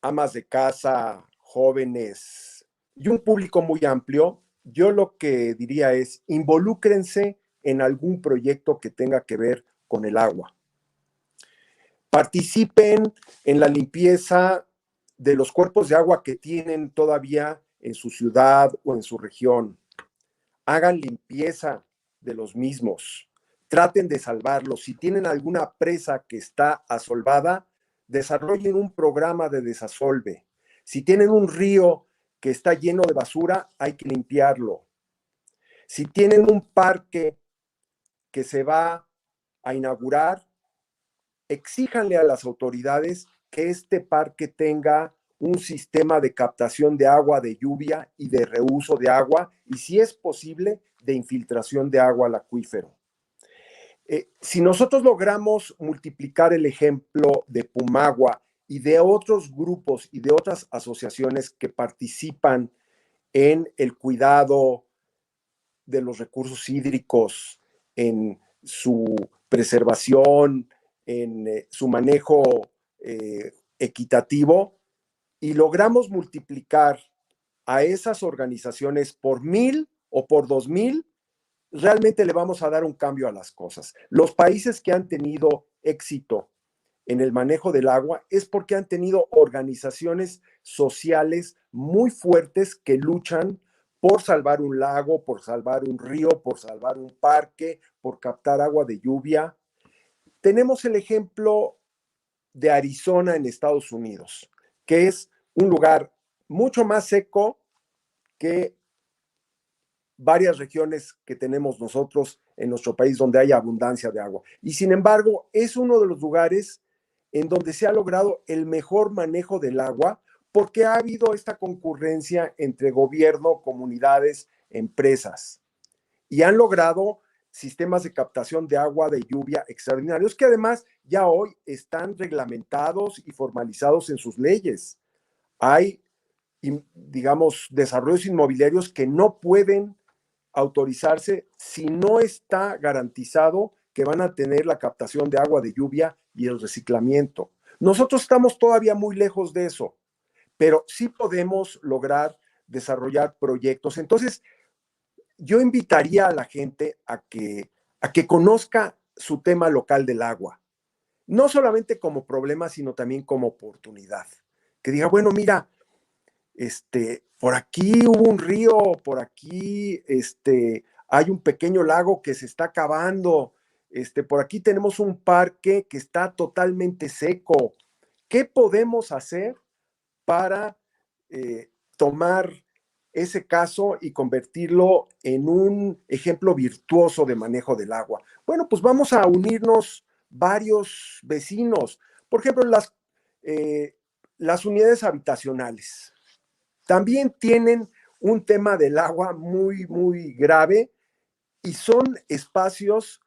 amas de casa, jóvenes y un público muy amplio, yo lo que diría es involúcrense en algún proyecto que tenga que ver con el agua. Participen en la limpieza de los cuerpos de agua que tienen todavía en su ciudad o en su región. Hagan limpieza de los mismos. Traten de salvarlos. Si tienen alguna presa que está asolvada, desarrollen un programa de desasolve. Si tienen un río que está lleno de basura, hay que limpiarlo. Si tienen un parque que se va a inaugurar, exíjanle a las autoridades que este parque tenga un sistema de captación de agua de lluvia y de reuso de agua, y si es posible, de infiltración de agua al acuífero. Si nosotros logramos multiplicar el ejemplo de Pumagua y de otros grupos y de otras asociaciones que participan en el cuidado de los recursos hídricos, en su preservación, en su manejo equitativo, y logramos multiplicar a esas organizaciones por 1,000 o por 2,000, realmente le vamos a dar un cambio a las cosas. Los países que han tenido éxito en el manejo del agua es porque han tenido organizaciones sociales muy fuertes que luchan por salvar un lago, por salvar un río, por salvar un parque, por captar agua de lluvia. Tenemos el ejemplo de Arizona en Estados Unidos, que es un lugar mucho más seco que varias regiones que tenemos nosotros en nuestro país donde hay abundancia de agua. Y sin embargo, es uno de los lugares en donde se ha logrado el mejor manejo del agua porque ha habido esta concurrencia entre gobierno, comunidades, empresas. Y han logrado sistemas de captación de agua de lluvia extraordinarios que además ya hoy están reglamentados y formalizados en sus leyes. Hay, digamos, desarrollos inmobiliarios que no pueden autorizarse si no está garantizado que van a tener la captación de agua de lluvia y el reciclamiento. Nosotros estamos todavía muy lejos de eso, pero sí podemos lograr desarrollar proyectos. Entonces, yo invitaría a la gente a que conozca su tema local del agua, no solamente como problema, sino también como oportunidad. Que diga, bueno, mira, por aquí hubo un río, por aquí hay un pequeño lago que se está acabando, por aquí tenemos un parque que está totalmente seco. ¿Qué podemos hacer para tomar ese caso y convertirlo en un ejemplo virtuoso de manejo del agua? Bueno, pues vamos a unirnos varios vecinos. Por ejemplo, las unidades habitacionales también tienen un tema del agua muy, muy grave y son espacios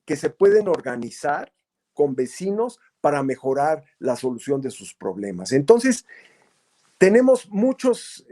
que se pueden organizar con vecinos para mejorar la solución de sus problemas. Entonces, tenemos muchas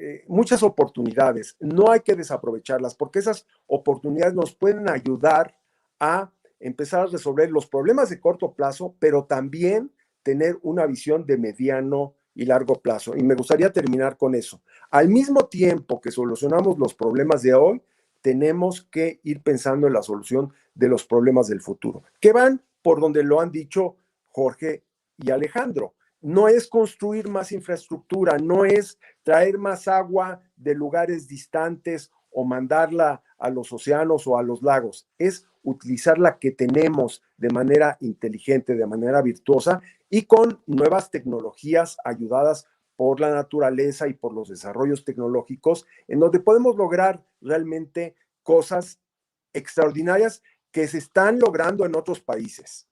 oportunidades, no hay que desaprovecharlas porque esas oportunidades nos pueden ayudar a empezar a resolver los problemas de corto plazo, pero también tener una visión de mediano y largo plazo. Y me gustaría terminar con eso. Al mismo tiempo que solucionamos los problemas de hoy, tenemos que ir pensando en la solución de los problemas del futuro, que van por donde lo han dicho Jorge y Alejandro. No es construir más infraestructura, no es traer más agua de lugares distantes o mandarla a los océanos o a los lagos, es utilizar la que tenemos de manera inteligente, de manera virtuosa y con nuevas tecnologías ayudadas por la naturaleza y por los desarrollos tecnológicos, en donde podemos lograr realmente cosas extraordinarias que se están logrando en otros países.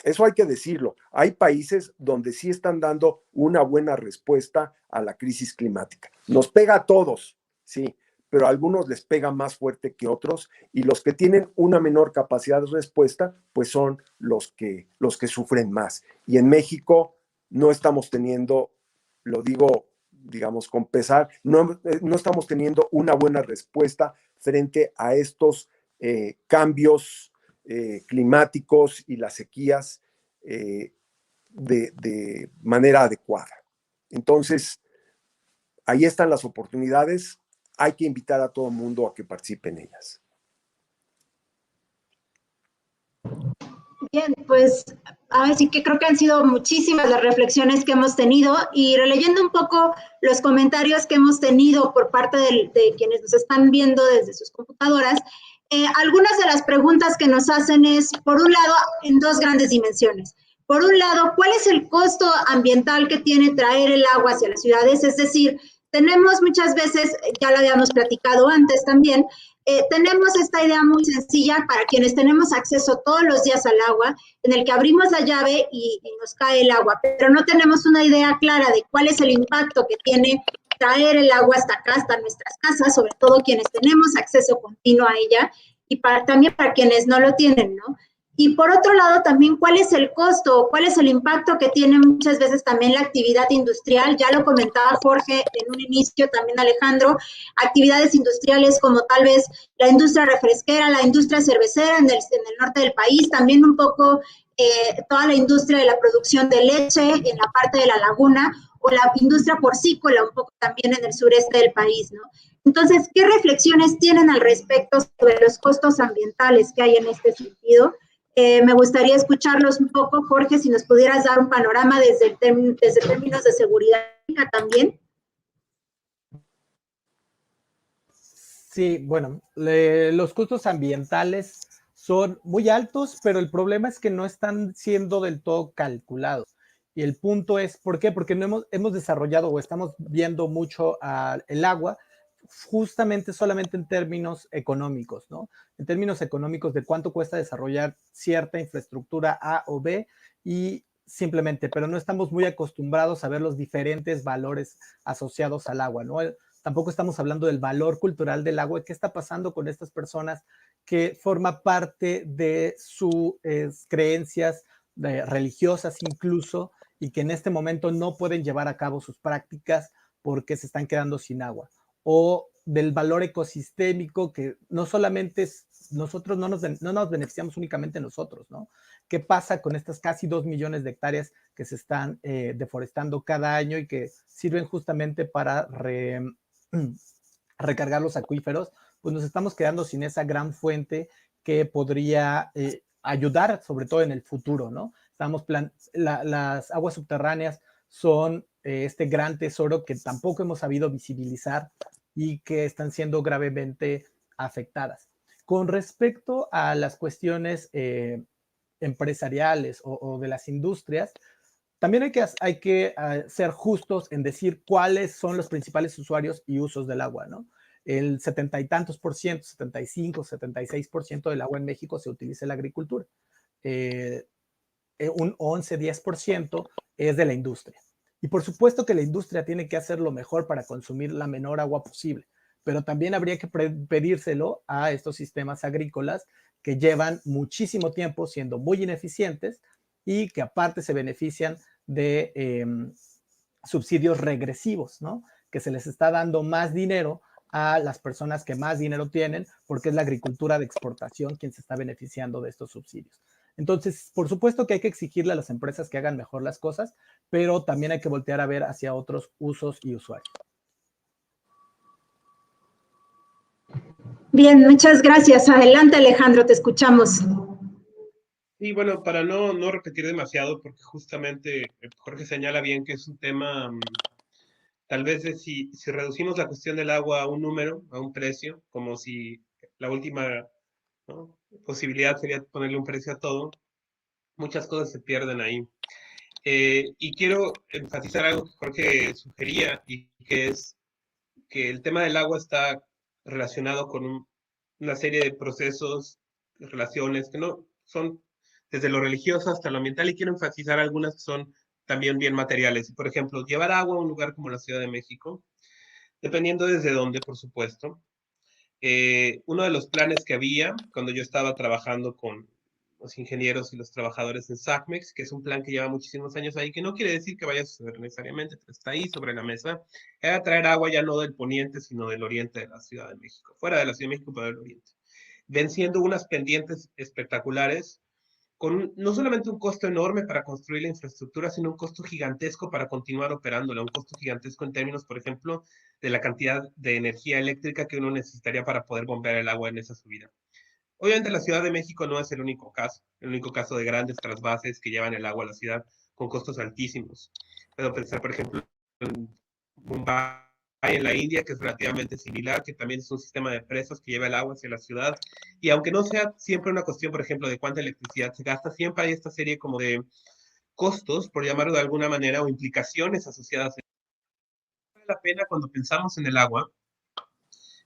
Eso hay que decirlo. Hay países donde sí están dando una buena respuesta a la crisis climática. Nos pega a todos, sí, pero a algunos les pega más fuerte que otros y los que tienen una menor capacidad de respuesta, pues son los que sufren más. Y en México no estamos teniendo, lo digo, digamos, con pesar, no estamos teniendo una buena respuesta frente a estos cambios climáticos y las sequías de manera adecuada. Entonces, ahí están las oportunidades. Hay que invitar a todo el mundo a que participe en ellas. Bien, pues ahora sí que creo que han sido muchísimas las reflexiones que hemos tenido y releyendo un poco los comentarios que hemos tenido por parte de quienes nos están viendo desde sus computadoras, algunas de las preguntas que nos hacen es, por un lado, en dos grandes dimensiones. Por un lado, ¿cuál es el costo ambiental que tiene traer el agua hacia las ciudades? Es decir, tenemos muchas veces, ya lo habíamos platicado antes también, tenemos esta idea muy sencilla para quienes tenemos acceso todos los días al agua, en el que abrimos la llave y nos cae el agua, pero no tenemos una idea clara de cuál es el impacto que tiene traer el agua hasta acá, hasta nuestras casas, sobre todo quienes tenemos acceso continuo a ella y también para quienes no lo tienen, ¿no? Y por otro lado, también, ¿cuál es el costo? ¿Cuál es el impacto que tiene muchas veces también la actividad industrial? Ya lo comentaba Jorge en un inicio, también Alejandro, actividades industriales como tal vez la industria refresquera, la industria cervecera en el norte del país, también un poco toda la industria de la producción de leche en la parte de la laguna, o la industria porcícola un poco también en el sureste del país, ¿no? Entonces, ¿qué reflexiones tienen al respecto sobre los costos ambientales que hay en este sentido? Me gustaría escucharlos un poco, Jorge, si nos pudieras dar un panorama desde términos de seguridad también. Sí, bueno, los costos ambientales son muy altos, pero el problema es que no están siendo del todo calculados. Y el punto es, ¿por qué? Porque no hemos desarrollado o estamos viendo mucho el agua justamente solamente en términos económicos, ¿no? En términos económicos de cuánto cuesta desarrollar cierta infraestructura A o B y simplemente, pero no estamos muy acostumbrados a ver los diferentes valores asociados al agua, ¿no? Tampoco estamos hablando del valor cultural del agua. ¿Qué está pasando con estas personas que forma parte de sus creencias religiosas incluso y que en este momento no pueden llevar a cabo sus prácticas porque se están quedando sin agua? O del valor ecosistémico que no solamente nosotros no nos beneficiamos únicamente nosotros, ¿no? ¿Qué pasa con estas casi 2 millones de hectáreas que se están deforestando cada año y que sirven justamente para recargar los acuíferos, pues nos estamos quedando sin esa gran fuente que podría ayudar, sobre todo en el futuro, ¿no? Las aguas subterráneas son este gran tesoro que tampoco hemos sabido visibilizar y que están siendo gravemente afectadas. Con respecto a las cuestiones empresariales o de las industrias, también hay que ser justos en decir cuáles son los principales usuarios y usos del agua, ¿no? El 70 y tantos por ciento, 75, 76% del agua en México se utiliza en la agricultura. Un 11, 10% es de la industria. Y por supuesto que la industria tiene que hacer lo mejor para consumir la menor agua posible, pero también habría que pedírselo a estos sistemas agrícolas que llevan muchísimo tiempo siendo muy ineficientes y que aparte se benefician de subsidios regresivos, ¿no? Que se les está dando más dinero a las personas que más dinero tienen, porque es la agricultura de exportación quien se está beneficiando de estos subsidios. Entonces, por supuesto que hay que exigirle a las empresas que hagan mejor las cosas, pero también hay que voltear a ver hacia otros usos y usuarios. Bien, muchas gracias. Adelante, Alejandro, te escuchamos. Y bueno, para no repetir demasiado, porque justamente Jorge señala bien que es un tema, tal vez de si reducimos la cuestión del agua a un número, a un precio, como si la última, ¿no?, posibilidad sería ponerle un precio a todo, muchas cosas se pierden ahí. Y quiero enfatizar algo que Jorge sugería, y que es que el tema del agua está relacionado con una serie de procesos, relaciones que no son desde lo religioso hasta lo ambiental, y quiero enfatizar algunas que son también bien materiales. Por ejemplo, llevar agua a un lugar como la Ciudad de México, dependiendo desde dónde, por supuesto. Uno de los planes que había cuando yo estaba trabajando con los ingenieros y los trabajadores en SACMEX, que es un plan que lleva muchísimos años ahí, que no quiere decir que vaya a suceder necesariamente, pero está ahí sobre la mesa, era traer agua ya no del poniente, sino del oriente de la Ciudad de México, fuera de la Ciudad de México, pero del oriente, venciendo unas pendientes espectaculares, con no solamente un costo enorme para construir la infraestructura, sino un costo gigantesco para continuar operándola, un costo gigantesco en términos, por ejemplo, de la cantidad de energía eléctrica que uno necesitaría para poder bombear el agua en esa subida. Obviamente la Ciudad de México no es el único caso de grandes trasvases que llevan el agua a la ciudad con costos altísimos. Puedo pensar, por ejemplo, en Mumbai, en la India, que es relativamente similar, que también es un sistema de presas que lleva el agua hacia la ciudad. Y aunque no sea siempre una cuestión, por ejemplo, de cuánta electricidad se gasta, siempre hay esta serie como de costos, por llamarlo de alguna manera, o implicaciones asociadas. Vale la pena cuando pensamos en el agua,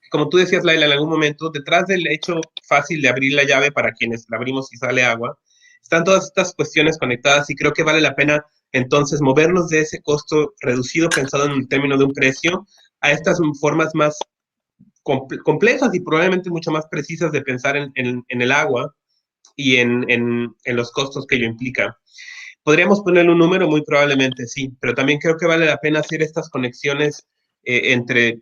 como tú decías, Laila, en algún momento, detrás del hecho fácil de abrir la llave para quienes la abrimos y sale agua, están todas estas cuestiones conectadas, y creo que vale la pena entonces movernos de ese costo reducido pensado en el término de un precio a estas formas más complejas y probablemente mucho más precisas de pensar en el agua y en los costos que ello implica. ¿Podríamos ponerle un número? Muy probablemente sí, pero también creo que vale la pena hacer estas conexiones entre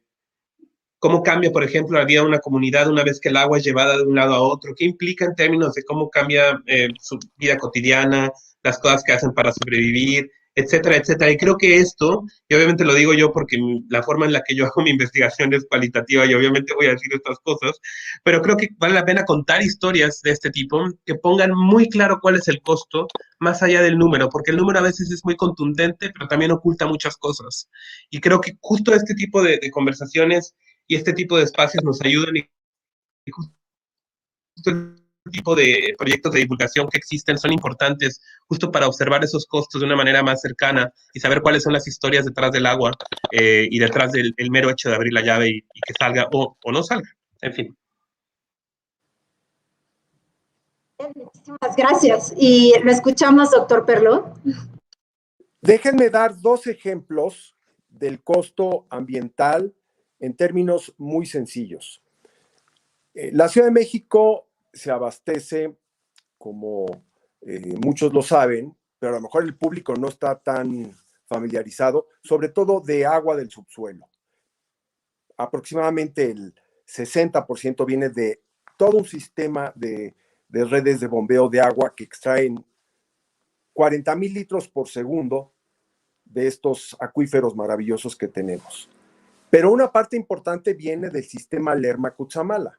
cómo cambia, por ejemplo, la vida de una comunidad una vez que el agua es llevada de un lado a otro, qué implica en términos de cómo cambia su vida cotidiana, las cosas que hacen para sobrevivir, etcétera, etcétera. Y creo que esto, y obviamente lo digo yo porque la forma en la que yo hago mi investigación es cualitativa y obviamente voy a decir estas cosas, pero creo que vale la pena contar historias de este tipo que pongan muy claro cuál es el costo más allá del número, porque el número a veces es muy contundente, pero también oculta muchas cosas. Y creo que justo este tipo de conversaciones y este tipo de espacios nos ayudan, y justo el tipo de proyectos de divulgación que existen son importantes justo para observar esos costos de una manera más cercana y saber cuáles son las historias detrás del agua y detrás del mero hecho de abrir la llave y que salga o no salga. En fin. Muchísimas gracias. Y lo escuchamos, doctor Perlo. Déjenme dar dos ejemplos del costo ambiental en términos muy sencillos. La Ciudad de México se abastece, como muchos lo saben, pero a lo mejor el público no está tan familiarizado, sobre todo de agua del subsuelo. Aproximadamente el 60% viene de todo un sistema de redes de bombeo de agua que extraen 40,000 litros por segundo de estos acuíferos maravillosos que tenemos. Pero una parte importante viene del sistema Lerma-Cutzamala.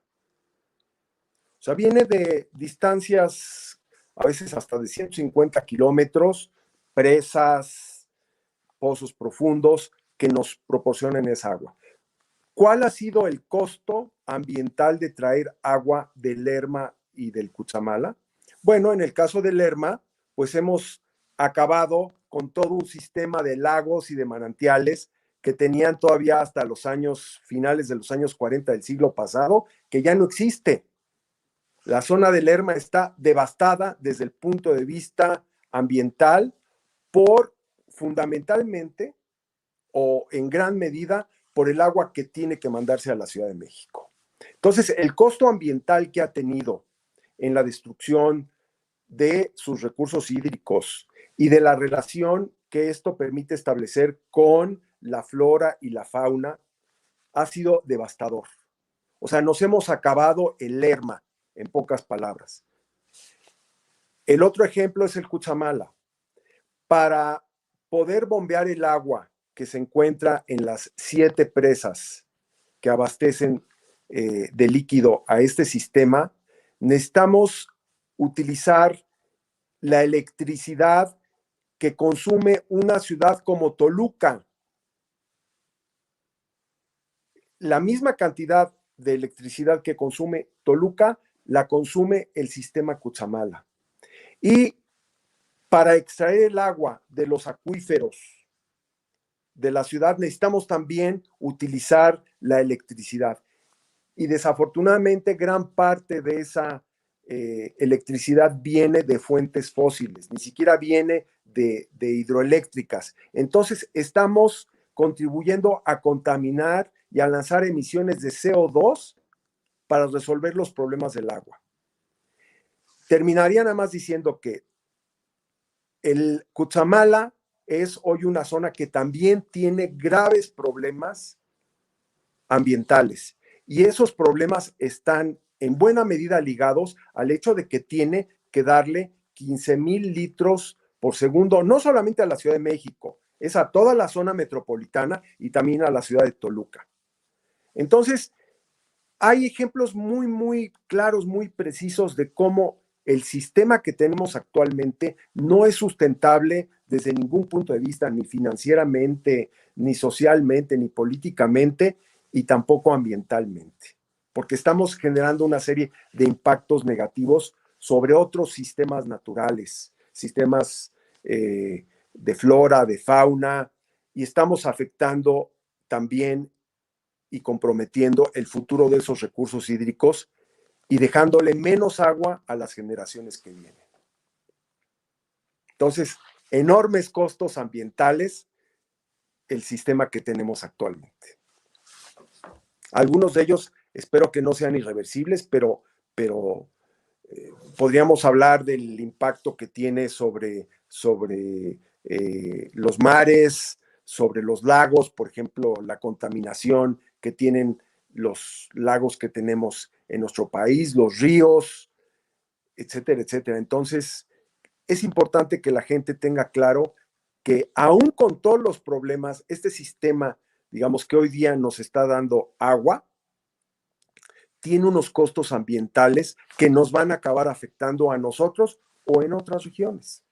O sea, viene de distancias a veces hasta de 150 kilómetros, presas, pozos profundos que nos proporcionan esa agua. ¿Cuál ha sido el costo ambiental de traer agua del Lerma y del Cutzamala? Bueno, en el caso del Lerma, pues hemos acabado con todo un sistema de lagos y de manantiales que tenían todavía hasta los años finales de los años 40 del siglo pasado, que ya no existe. La zona del Lerma está devastada desde el punto de vista ambiental por fundamentalmente o en gran medida por el agua que tiene que mandarse a la Ciudad de México. Entonces, el costo ambiental que ha tenido en la destrucción de sus recursos hídricos y de la relación que esto permite establecer con la flora y la fauna ha sido devastador. O sea, nos hemos acabado el Lerma, en pocas palabras. El otro ejemplo es el Cutzamala. Para poder bombear el agua que se encuentra en las 7 presas que abastecen de líquido a este sistema, necesitamos utilizar la electricidad que consume una ciudad como Toluca. La misma cantidad de electricidad que consume Toluca la consume el sistema Cutzamala. Y para extraer el agua de los acuíferos de la ciudad necesitamos también utilizar la electricidad. Y desafortunadamente gran parte de esa electricidad viene de fuentes fósiles, ni siquiera viene de hidroeléctricas. Entonces estamos contribuyendo a contaminar y a lanzar emisiones de CO2 para resolver los problemas del agua. Terminaría nada más diciendo que el Cutzamala es hoy una zona que también tiene graves problemas ambientales y esos problemas están en buena medida ligados al hecho de que tiene que darle 15,000 litros por segundo, no solamente a la Ciudad de México, es a toda la zona metropolitana y también a la ciudad de Toluca. Entonces, hay ejemplos muy, muy claros, muy precisos de cómo el sistema que tenemos actualmente no es sustentable desde ningún punto de vista, ni financieramente, ni socialmente, ni políticamente, y tampoco ambientalmente, porque estamos generando una serie de impactos negativos sobre otros sistemas naturales, sistemas de flora, de fauna, y estamos afectando también y comprometiendo el futuro de esos recursos hídricos y dejándole menos agua a las generaciones que vienen. Entonces, enormes costos ambientales el sistema que tenemos actualmente. Algunos de ellos espero que no sean irreversibles, pero podríamos hablar del impacto que tiene sobre los mares, sobre los lagos, por ejemplo, la contaminación que tienen los lagos que tenemos en nuestro país, los ríos, etcétera, etcétera. Entonces, es importante que la gente tenga claro que aún con todos los problemas, este sistema, digamos, que hoy día nos está dando agua, tiene unos costos ambientales que nos van a acabar afectando a nosotros o en otras regiones,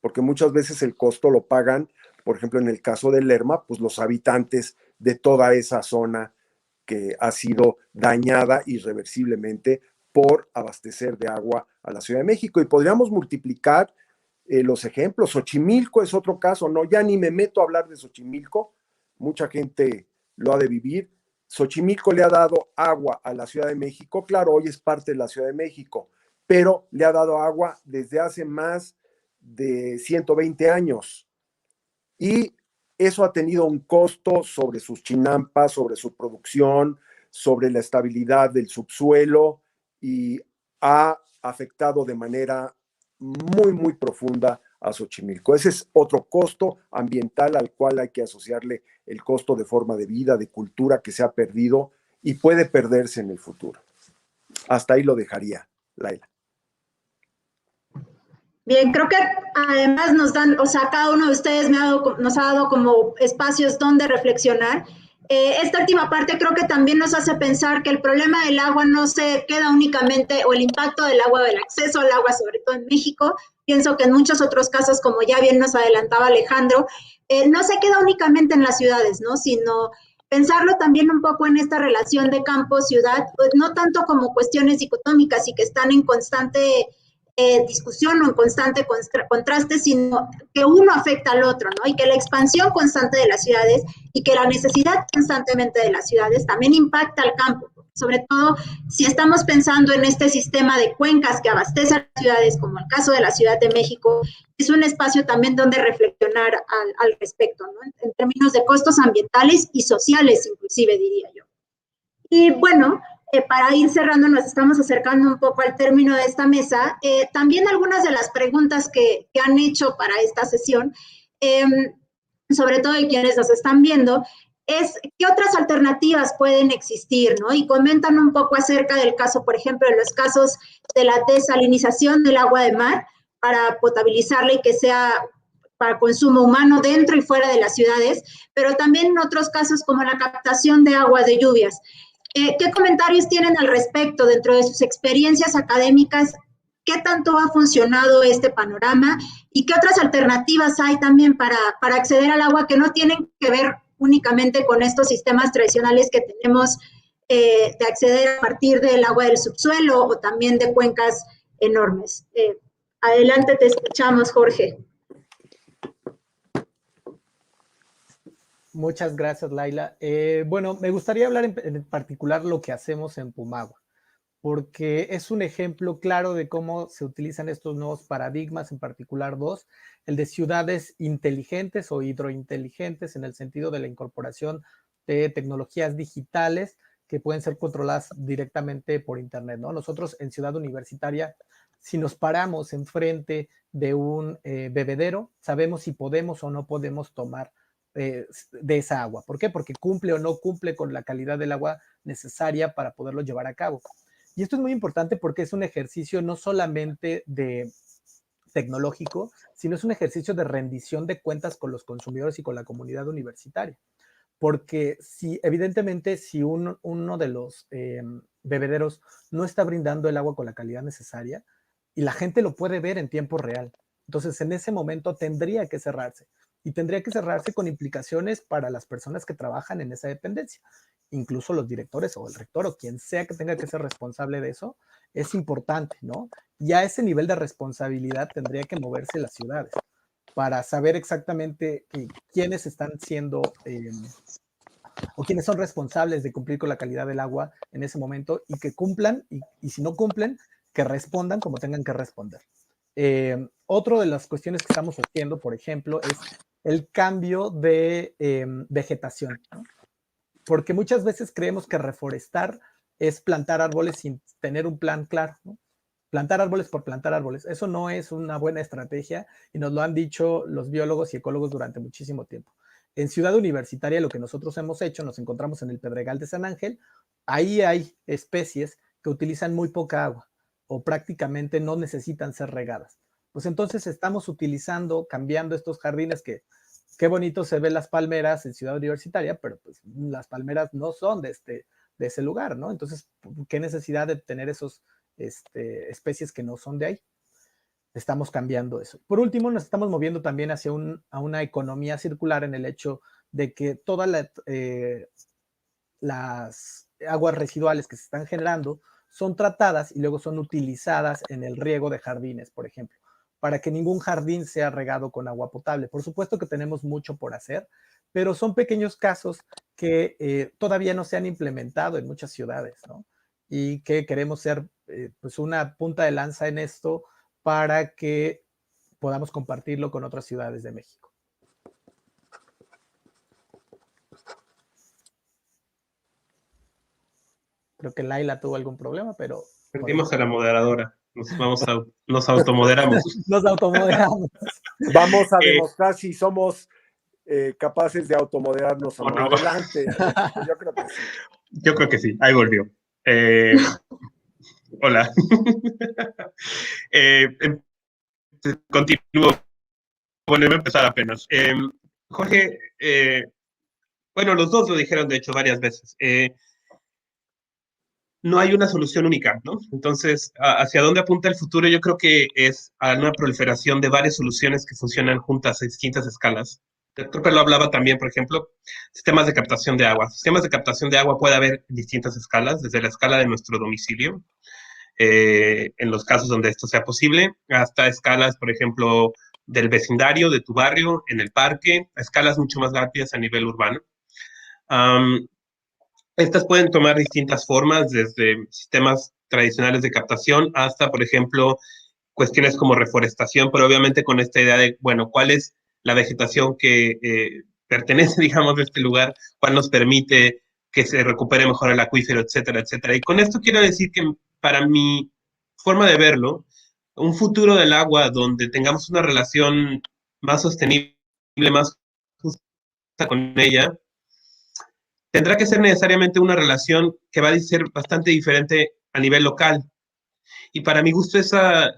porque muchas veces el costo lo pagan, por ejemplo, en el caso del Lerma, pues los habitantes de toda esa zona que ha sido dañada irreversiblemente por abastecer de agua a la Ciudad de México. Y podríamos multiplicar los ejemplos. Xochimilco es otro caso, no, ya ni me meto a hablar de Xochimilco, mucha gente lo ha de vivir. Xochimilco le ha dado agua a la Ciudad de México, claro, hoy es parte de la Ciudad de México, pero le ha dado agua desde hace más de 120 años. Y eso ha tenido un costo sobre sus chinampas, sobre su producción, sobre la estabilidad del subsuelo y ha afectado de manera muy, muy profunda a Xochimilco. Ese es otro costo ambiental al cual hay que asociarle el costo de forma de vida, de cultura que se ha perdido y puede perderse en el futuro. Hasta ahí lo dejaría, Laila. Bien, creo que además nos dan, o sea, cada uno de ustedes nos ha dado como espacios donde reflexionar. Esta última parte creo que también nos hace pensar que el problema del agua no se queda únicamente, o el impacto del agua, del acceso al agua, sobre todo en México. Pienso que en muchos otros casos, como ya bien nos adelantaba Alejandro, no se queda únicamente en las ciudades, ¿no? Sino pensarlo también un poco en esta relación de campo-ciudad, pues no tanto como cuestiones dicotómicas y que están en constante discusión o en constante contraste, sino que uno afecta al otro, ¿no? Y que la expansión constante de las ciudades y que la necesidad constantemente de las ciudades también impacta al campo, sobre todo si estamos pensando en este sistema de cuencas que abastece a las ciudades, como el caso de la Ciudad de México, es un espacio también donde reflexionar al respecto, ¿no? En términos de costos ambientales y sociales, inclusive, diría yo. Y bueno, para ir cerrando, nos estamos acercando un poco al término de esta mesa. También algunas de las preguntas que han hecho para esta sesión, sobre todo de quienes nos están viendo, es qué otras alternativas pueden existir, ¿no? Y comentan un poco acerca del caso, por ejemplo, de los casos de la desalinización del agua de mar para potabilizarla y que sea para consumo humano dentro y fuera de las ciudades, pero también en otros casos como la captación de agua de lluvias. ¿Qué comentarios tienen al respecto dentro de sus experiencias académicas? ¿Qué tanto ha funcionado este panorama? ¿Y qué otras alternativas hay también para acceder al agua que no tienen que ver únicamente con estos sistemas tradicionales que tenemos de acceder a partir del agua del subsuelo o también de cuencas enormes? Adelante, te escuchamos, Jorge. Muchas gracias, Laila. Bueno, me gustaría hablar en particular lo que hacemos en Pumagua, porque es un ejemplo claro de cómo se utilizan estos nuevos paradigmas, en particular dos, el de ciudades inteligentes o hidrointeligentes en el sentido de la incorporación de tecnologías digitales que pueden ser controladas directamente por Internet, ¿no? Nosotros en Ciudad Universitaria, si nos paramos enfrente de un bebedero, sabemos si podemos o no podemos tomar de esa agua. ¿Por qué? Porque cumple o no cumple con la calidad del agua necesaria para poderlo llevar a cabo. Y esto es muy importante porque es un ejercicio no solamente de tecnológico, sino es un ejercicio de rendición de cuentas con los consumidores y con la comunidad universitaria. Porque evidentemente, si uno de los bebederos no está brindando el agua con la calidad necesaria, y la gente lo puede ver en tiempo real, entonces en ese momento tendría que cerrarse. Y tendría que cerrarse con implicaciones para las personas que trabajan en esa dependencia. Incluso los directores o el rector o quien sea que tenga que ser responsable de eso, es importante, ¿no? Y a ese nivel de responsabilidad tendría que moverse las ciudades para saber exactamente quiénes están siendo o quiénes son responsables de cumplir con la calidad del agua en ese momento y que cumplan, y si no cumplen, que respondan como tengan que responder. Otro de las cuestiones que estamos haciendo, por ejemplo, es el cambio de vegetación, ¿no? Porque muchas veces creemos que reforestar es plantar árboles sin tener un plan claro, ¿no? Plantar árboles por plantar árboles. Eso no es una buena estrategia y nos lo han dicho los biólogos y ecólogos durante muchísimo tiempo. En Ciudad Universitaria lo que nosotros hemos hecho, nos encontramos en el Pedregal de San Ángel, ahí hay especies que utilizan muy poca agua o prácticamente no necesitan ser regadas. Pues entonces estamos utilizando, cambiando estos jardines que qué bonito se ven las palmeras en Ciudad Universitaria, pero pues las palmeras no son de ese lugar, ¿no? Entonces, ¿qué necesidad de tener esos especies que no son de ahí? Estamos cambiando eso. Por último, nos estamos moviendo también hacia a una economía circular en el hecho de que todas las aguas residuales que se están generando son tratadas y luego son utilizadas en el riego de jardines, por ejemplo, para que ningún jardín sea regado con agua potable. Por supuesto que tenemos mucho por hacer, pero son pequeños casos que todavía no se han implementado en muchas ciudades, ¿no? Y que queremos ser pues una punta de lanza en esto para que podamos compartirlo con otras ciudades de México. Creo que Laila tuvo algún problema, pero... Perdimos a la moderadora. Nos automoderamos. Nos automoderamos. Vamos a demostrar si somos capaces de automoderarnos. ¿O no? Adelante. Yo creo que sí. Yo creo que sí. Ahí volvió. Hola. Continúo. Bueno, voy a empezar apenas. Jorge, Bueno, los dos lo dijeron, de hecho, varias veces. No hay una solución única, ¿no? Entonces, ¿hacia dónde apunta el futuro? Yo creo que es a una proliferación de varias soluciones que funcionan juntas a distintas escalas. El doctor Perlo hablaba también, por ejemplo, sistemas de captación de agua. Sistemas de captación de agua puede haber en distintas escalas, desde la escala de nuestro domicilio, en los casos donde esto sea posible, hasta escalas, por ejemplo, del vecindario, de tu barrio, en el parque, a escalas mucho más rápidas a nivel urbano. Estas pueden tomar distintas formas, desde sistemas tradicionales de captación hasta, por ejemplo, cuestiones como reforestación, pero obviamente con esta idea de, bueno, ¿cuál es la vegetación que pertenece, digamos, a este lugar? ¿Cuál nos permite que se recupere mejor el acuífero, etcétera, etcétera? Y con esto quiero decir que para mi forma de verlo, un futuro del agua donde tengamos una relación más sostenible, más justa con ella, tendrá que ser necesariamente una relación que va a ser bastante diferente a nivel local. Y para mi gusto, esas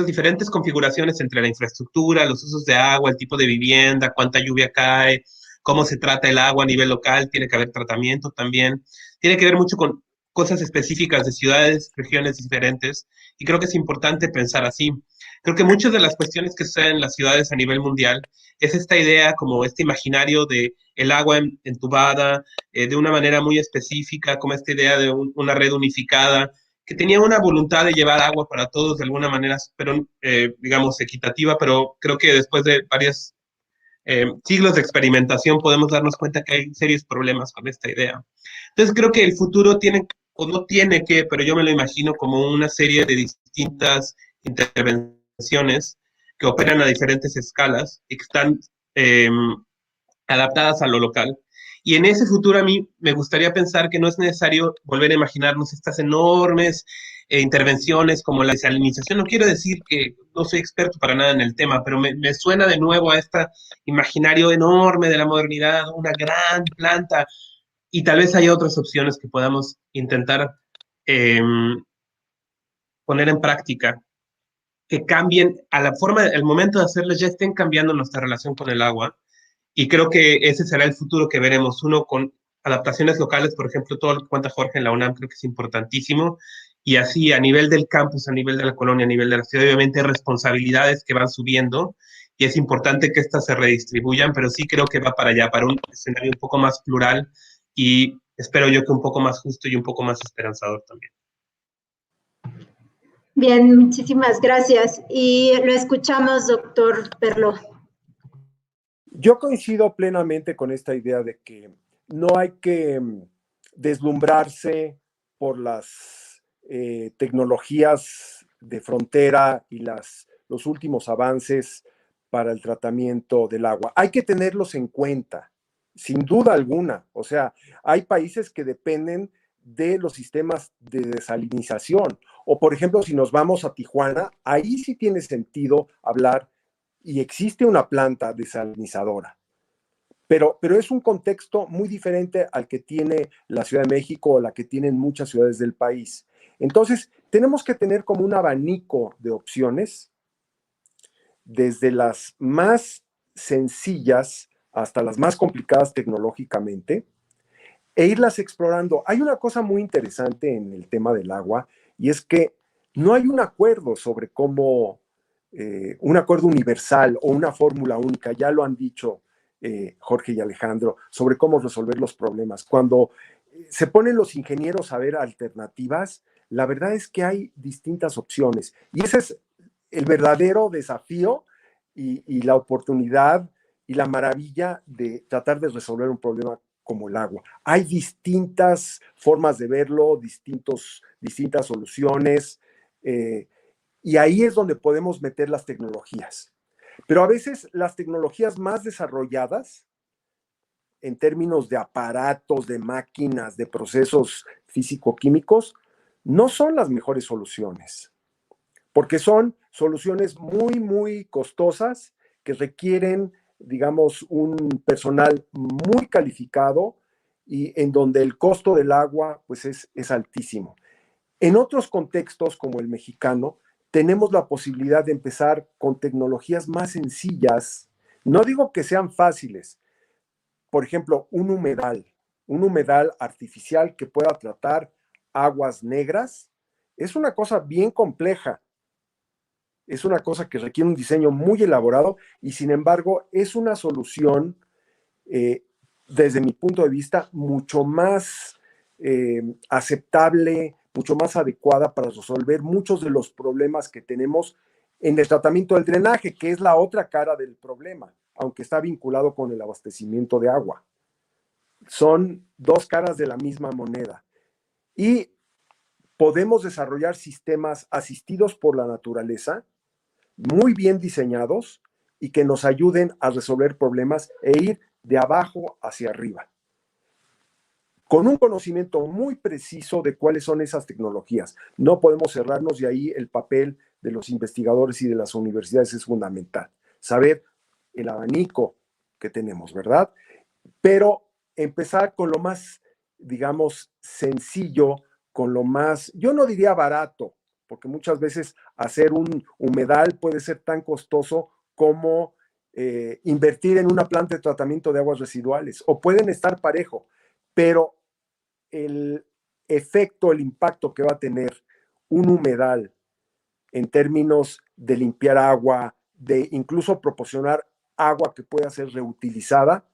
diferentes configuraciones entre la infraestructura, los usos de agua, el tipo de vivienda, cuánta lluvia cae, cómo se trata el agua a nivel local, tiene que haber tratamiento también, tiene que ver mucho con cosas específicas de ciudades, regiones diferentes, y creo que es importante pensar así. Creo que muchas de las cuestiones que suceden en las ciudades a nivel mundial es esta idea, como este imaginario de el agua entubada, de una manera muy específica, como esta idea de una red unificada, que tenía una voluntad de llevar agua para todos de alguna manera, pero digamos, equitativa, pero creo que después de varios siglos de experimentación podemos darnos cuenta que hay serios problemas con esta idea. Entonces creo que el futuro tiene, o no tiene que, pero yo me lo imagino como una serie de distintas intervenciones que operan a diferentes escalas y que están adaptadas a lo local. Y en ese futuro a mí me gustaría pensar que no es necesario volver a imaginarnos estas enormes intervenciones como la desalinización. No quiero decir que no soy experto para nada en el tema, pero me suena de nuevo a este imaginario enorme de la modernidad, una gran planta, y tal vez haya otras opciones que podamos intentar poner en práctica, que cambien a la forma, al momento de hacerlas, ya estén cambiando nuestra relación con el agua. Y creo que ese será el futuro que veremos. Uno con adaptaciones locales, por ejemplo, todo lo que cuenta Jorge en la UNAM, creo que es importantísimo. Y así, a nivel del campus, a nivel de la colonia, a nivel de la ciudad, obviamente hay responsabilidades que van subiendo y es importante que estas se redistribuyan, pero sí creo que va para allá, para un escenario un poco más plural y espero yo que un poco más justo y un poco más esperanzador también. Bien, muchísimas gracias. Y lo escuchamos, doctor Perlo. Yo coincido plenamente con esta idea de que no hay que deslumbrarse por las tecnologías de frontera y los últimos avances para el tratamiento del agua. Hay que tenerlos en cuenta, sin duda alguna. O sea, hay países que dependen de los sistemas de desalinización. O, por ejemplo, si nos vamos a Tijuana, ahí sí tiene sentido hablar y existe una planta desalinizadora. Pero es un contexto muy diferente al que tiene la Ciudad de México o la que tienen muchas ciudades del país. Entonces, tenemos que tener como un abanico de opciones, desde las más sencillas hasta las más complicadas tecnológicamente, e irlas explorando. Hay una cosa muy interesante en el tema del agua, y es que no hay un acuerdo sobre cómo, un acuerdo universal o una fórmula única, ya lo han dicho Jorge y Alejandro, sobre cómo resolver los problemas. Cuando se ponen los ingenieros a ver alternativas, la verdad es que hay distintas opciones, y ese es el verdadero desafío y la oportunidad y la maravilla de tratar de resolver un problema como el agua. Hay distintas formas de verlo, distintas soluciones, y ahí es donde podemos meter las tecnologías. Pero a veces las tecnologías más desarrolladas, en términos de aparatos, de máquinas, de procesos físico-químicos, no son las mejores soluciones, porque son soluciones muy, muy costosas que requieren, digamos, un personal muy calificado y en donde el costo del agua pues es altísimo. En otros contextos, como el mexicano, tenemos la posibilidad de empezar con tecnologías más sencillas. No digo que sean fáciles, por ejemplo, un humedal artificial que pueda tratar aguas negras, es una cosa bien compleja. Es una cosa que requiere un diseño muy elaborado y sin embargo es una solución, desde mi punto de vista, mucho más aceptable, mucho más adecuada para resolver muchos de los problemas que tenemos en el tratamiento del drenaje, que es la otra cara del problema, aunque está vinculado con el abastecimiento de agua. Son dos caras de la misma moneda. Y podemos desarrollar sistemas asistidos por la naturaleza, muy bien diseñados y que nos ayuden a resolver problemas e ir de abajo hacia arriba, con un conocimiento muy preciso de cuáles son esas tecnologías. No podemos cerrarnos, y ahí el papel de los investigadores y de las universidades es fundamental. Saber el abanico que tenemos, ¿verdad? Pero empezar con lo más, digamos, sencillo, con lo más, yo no diría barato, porque muchas veces hacer un humedal puede ser tan costoso como invertir en una planta de tratamiento de aguas residuales, o pueden estar parejo, pero el efecto, el impacto que va a tener un humedal en términos de limpiar agua, de incluso proporcionar agua que pueda ser reutilizada,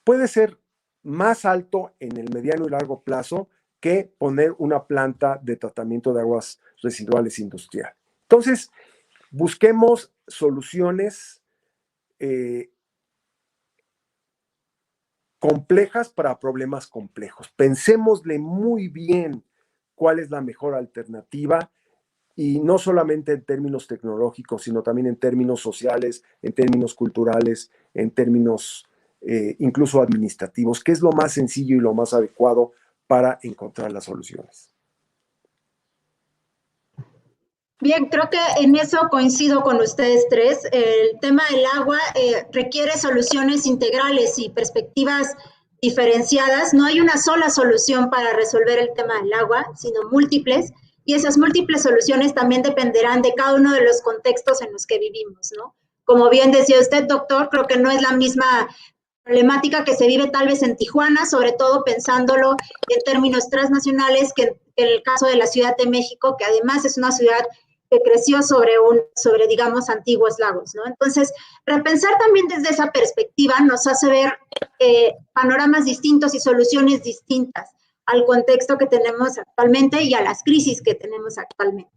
puede ser más alto en el mediano y largo plazo que poner una planta de tratamiento de aguas residuales industrial. Entonces, busquemos soluciones complejas para problemas complejos. Pensémosle muy bien cuál es la mejor alternativa, y no solamente en términos tecnológicos, sino también en términos sociales, en términos culturales, en términos incluso administrativos, que es lo más sencillo y lo más adecuado para encontrar las soluciones. Bien, creo que en eso coincido con ustedes tres. El tema del agua requiere soluciones integrales y perspectivas diferenciadas. No hay una sola solución para resolver el tema del agua, sino múltiples. Y esas múltiples soluciones también dependerán de cada uno de los contextos en los que vivimos, ¿no? Como bien decía usted, doctor, creo que no es la misma problemática que se vive tal vez en Tijuana, sobre todo pensándolo en términos transnacionales, que en el caso de la Ciudad de México, que además es una ciudad que creció sobre, digamos, antiguos lagos, ¿no? Entonces, repensar también desde esa perspectiva nos hace ver panoramas distintos y soluciones distintas al contexto que tenemos actualmente y a las crisis que tenemos actualmente.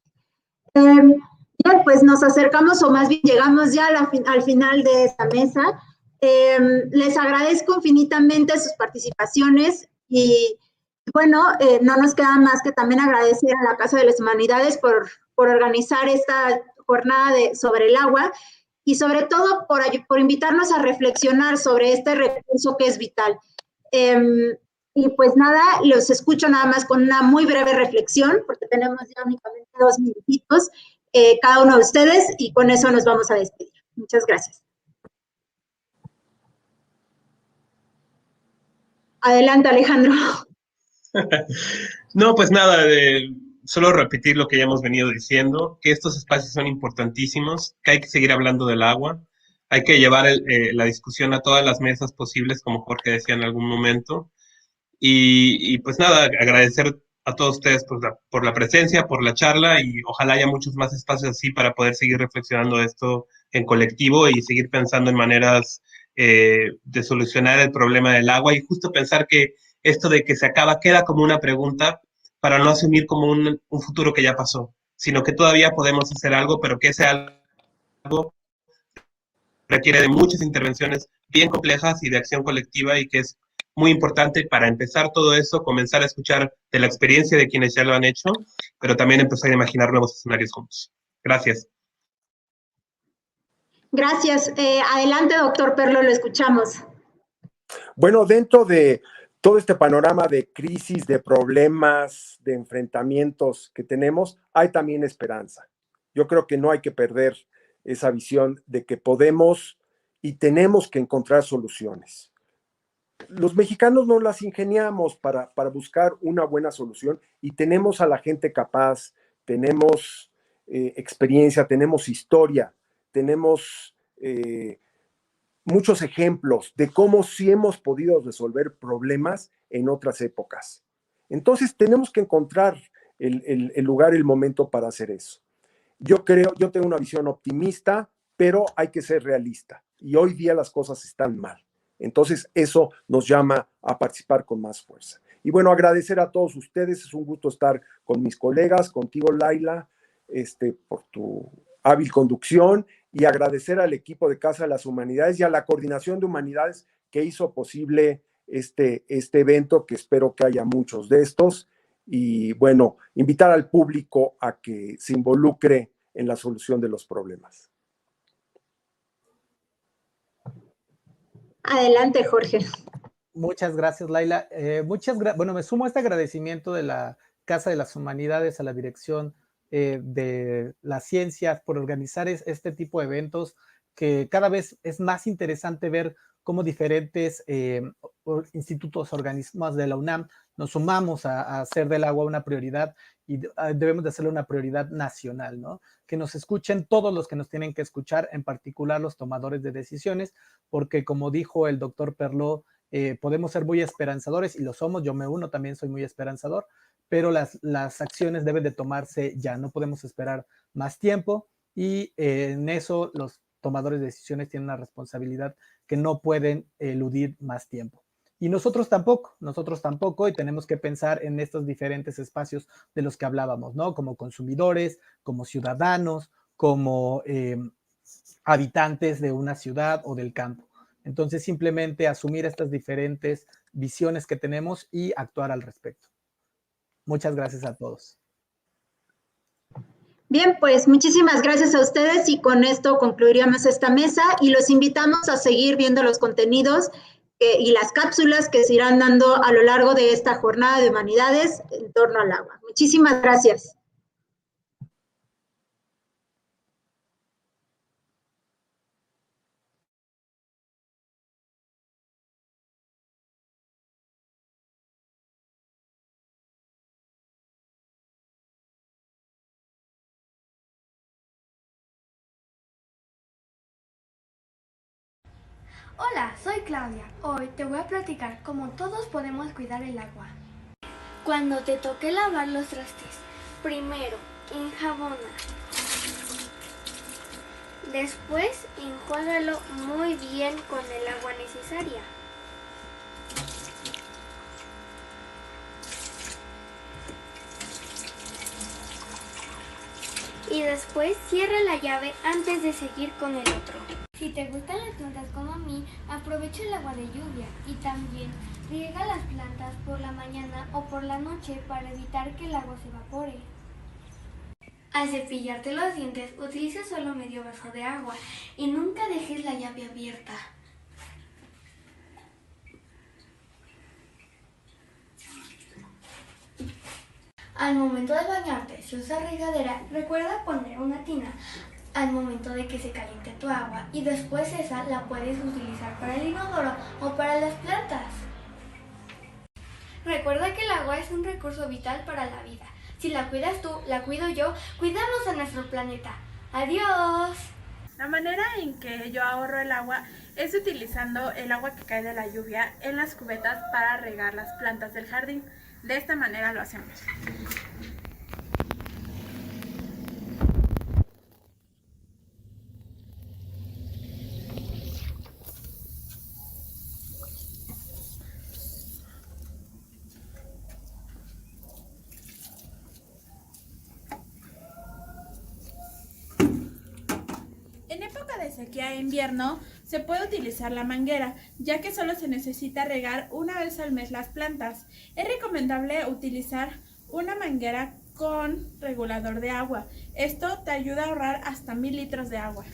Bien, pues nos acercamos, o más bien llegamos ya al final de esta mesa. Les agradezco infinitamente sus participaciones y bueno, no nos queda más que también agradecer a la Casa de las Humanidades por organizar esta jornada sobre el agua y sobre todo por invitarnos a reflexionar sobre este recurso que es vital. Y pues nada, los escucho nada más con una muy breve reflexión, porque tenemos ya únicamente 2 minutitos cada uno de ustedes, y con eso nos vamos a despedir. Muchas gracias. Adelante, Alejandro. No, pues nada, solo repetir lo que ya hemos venido diciendo, que estos espacios son importantísimos, que hay que seguir hablando del agua, hay que llevar la discusión a todas las mesas posibles, como Jorge decía en algún momento, y pues nada, agradecer a todos ustedes por la presencia, por la charla, y ojalá haya muchos más espacios así para poder seguir reflexionando esto en colectivo y seguir pensando en maneras de solucionar el problema del agua, y justo pensar que esto de que se acaba queda como una pregunta para no asumir como un futuro que ya pasó, sino que todavía podemos hacer algo, pero que ese algo requiere de muchas intervenciones bien complejas y de acción colectiva, y que es muy importante para empezar todo eso, comenzar a escuchar de la experiencia de quienes ya lo han hecho, pero también empezar a imaginar nuevos escenarios juntos. Gracias. Gracias. Adelante, doctor Perlo, lo escuchamos. Bueno, dentro de todo este panorama de crisis, de problemas, de enfrentamientos que tenemos, hay también esperanza. Yo creo que no hay que perder esa visión de que podemos y tenemos que encontrar soluciones. Los mexicanos no las ingeniamos para buscar una buena solución, y tenemos a la gente capaz, tenemos experiencia, tenemos historia, tenemos muchos ejemplos de cómo sí hemos podido resolver problemas en otras épocas. Entonces tenemos que encontrar el lugar, el momento para hacer eso. Yo tengo una visión optimista, pero hay que ser realista. Y hoy día las cosas están mal. Entonces eso nos llama a participar con más fuerza. Y bueno, agradecer a todos ustedes. Es un gusto estar con mis colegas, contigo, Laila, por tu hábil conducción, y agradecer al equipo de Casa de las Humanidades y a la Coordinación de Humanidades que hizo posible este evento, que espero que haya muchos de estos. Y bueno, invitar al público a que se involucre en la solución de los problemas. Adelante, Jorge. Muchas gracias, Laila. Bueno, me sumo a este agradecimiento de la Casa de las Humanidades a la Dirección de las Ciencias por organizar este tipo de eventos, que cada vez es más interesante ver cómo diferentes institutos, organismos de la UNAM nos sumamos a hacer del agua una prioridad, y debemos de hacerlo una prioridad nacional, ¿no? Que nos escuchen todos los que nos tienen que escuchar, en particular los tomadores de decisiones, porque como dijo el doctor Perlot, podemos ser muy esperanzadores, y lo somos. Yo me uno, también soy muy esperanzador, pero las acciones deben de tomarse ya, no podemos esperar más tiempo, y en eso los tomadores de decisiones tienen una responsabilidad que no pueden eludir más tiempo. Y nosotros tampoco, y tenemos que pensar en estos diferentes espacios de los que hablábamos, ¿no? Como consumidores, como ciudadanos, como habitantes de una ciudad o del campo. Entonces, simplemente asumir estas diferentes visiones que tenemos y actuar al respecto. Muchas gracias a todos. Bien, pues muchísimas gracias a ustedes, y con esto concluiríamos esta mesa, y los invitamos a seguir viendo los contenidos y las cápsulas que se irán dando a lo largo de esta jornada de humanidades en torno al agua. Muchísimas gracias. Hola, soy Claudia. Hoy te voy a platicar cómo todos podemos cuidar el agua. Cuando te toque lavar los trastes, primero enjabona. Después enjuágalo muy bien con el agua necesaria. Y después cierra la llave antes de seguir con el otro. Si te gustan las plantas como a mí, aprovecha el agua de lluvia y también riega las plantas por la mañana o por la noche para evitar que el agua se evapore. Al cepillarte los dientes, utiliza solo medio vaso de agua y nunca dejes la llave abierta. Al momento de bañarte, si usas regadera, recuerda poner una tina al momento de que se caliente tu agua, y después esa la puedes utilizar para el inodoro o para las plantas. Recuerda que el agua es un recurso vital para la vida. Si la cuidas tú, la cuido yo, cuidamos a nuestro planeta. ¡Adiós! La manera en que yo ahorro el agua es utilizando el agua que cae de la lluvia en las cubetas para regar las plantas del jardín. De esta manera lo hacemos. En época de sequía e invierno se puede utilizar la manguera, ya que solo se necesita regar una vez al mes las plantas. Es recomendable utilizar una manguera con regulador de agua. Esto te ayuda a ahorrar hasta 1000 litros de agua.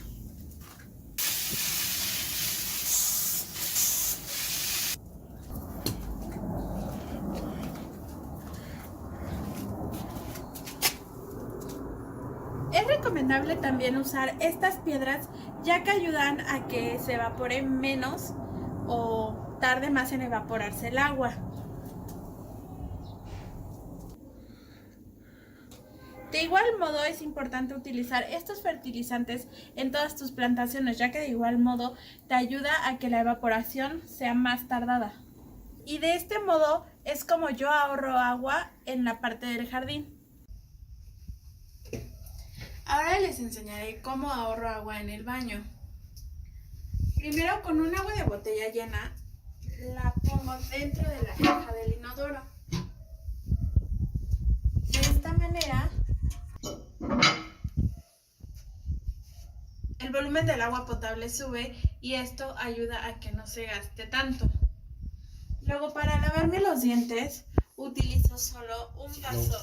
Es recomendable también usar estas piedras, ya que ayudan a que se evapore menos o tarde más en evaporarse el agua. De igual modo es importante utilizar estos fertilizantes en todas tus plantaciones, ya que de igual modo te ayuda a que la evaporación sea más tardada. Y de este modo es como yo ahorro agua en la parte del jardín. Ahora les enseñaré cómo ahorro agua en el baño. Primero, con un agua de botella llena, la pongo dentro de la caja del inodoro. De esta manera, el volumen del agua potable sube y esto ayuda a que no se gaste tanto. Luego, para lavarme los dientes, utilizo solo un vaso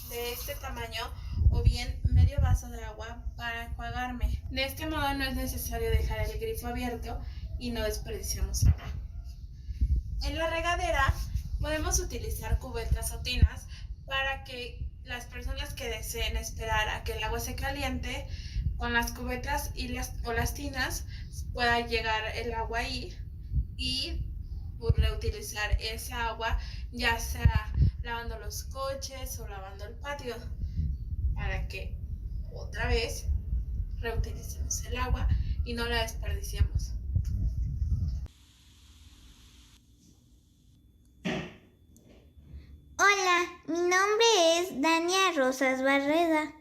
de este tamaño o bien medio vaso de agua para enjuagarme. De este modo no es necesario dejar el grifo abierto y no desperdiciamos agua. En la regadera podemos utilizar cubetas o tinas para que las personas que deseen esperar a que el agua se caliente, con las cubetas o las tinas pueda llegar el agua ahí y reutilizar esa agua, ya sea lavando los coches o lavando el patio, para que otra vez reutilicemos el agua y no la desperdiciemos. Hola, mi nombre es Dania Rosas Barreda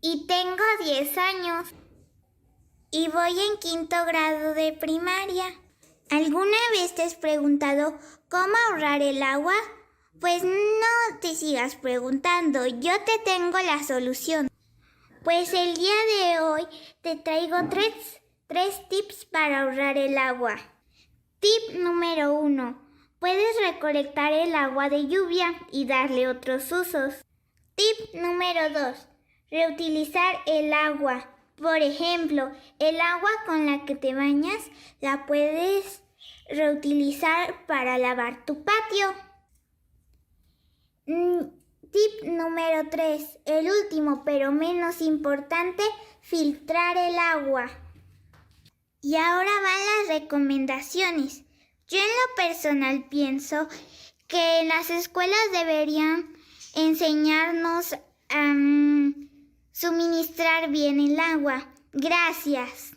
y tengo 10 años y voy en 5º grado de primaria. ¿Alguna vez te has preguntado cómo ahorrar el agua? Pues no te sigas preguntando, yo te tengo la solución. Pues el día de hoy te traigo tres tips para ahorrar el agua. Tip número 1. Puedes recolectar el agua de lluvia y darle otros usos. Tip número 2. Reutilizar el agua. Por ejemplo, el agua con la que te bañas la puedes reutilizar para lavar tu patio. Tip número 3. El último, pero menos importante, filtrar el agua. Y ahora van las recomendaciones. Yo en lo personal pienso que en las escuelas deberían enseñarnos a suministrar bien el agua. Gracias.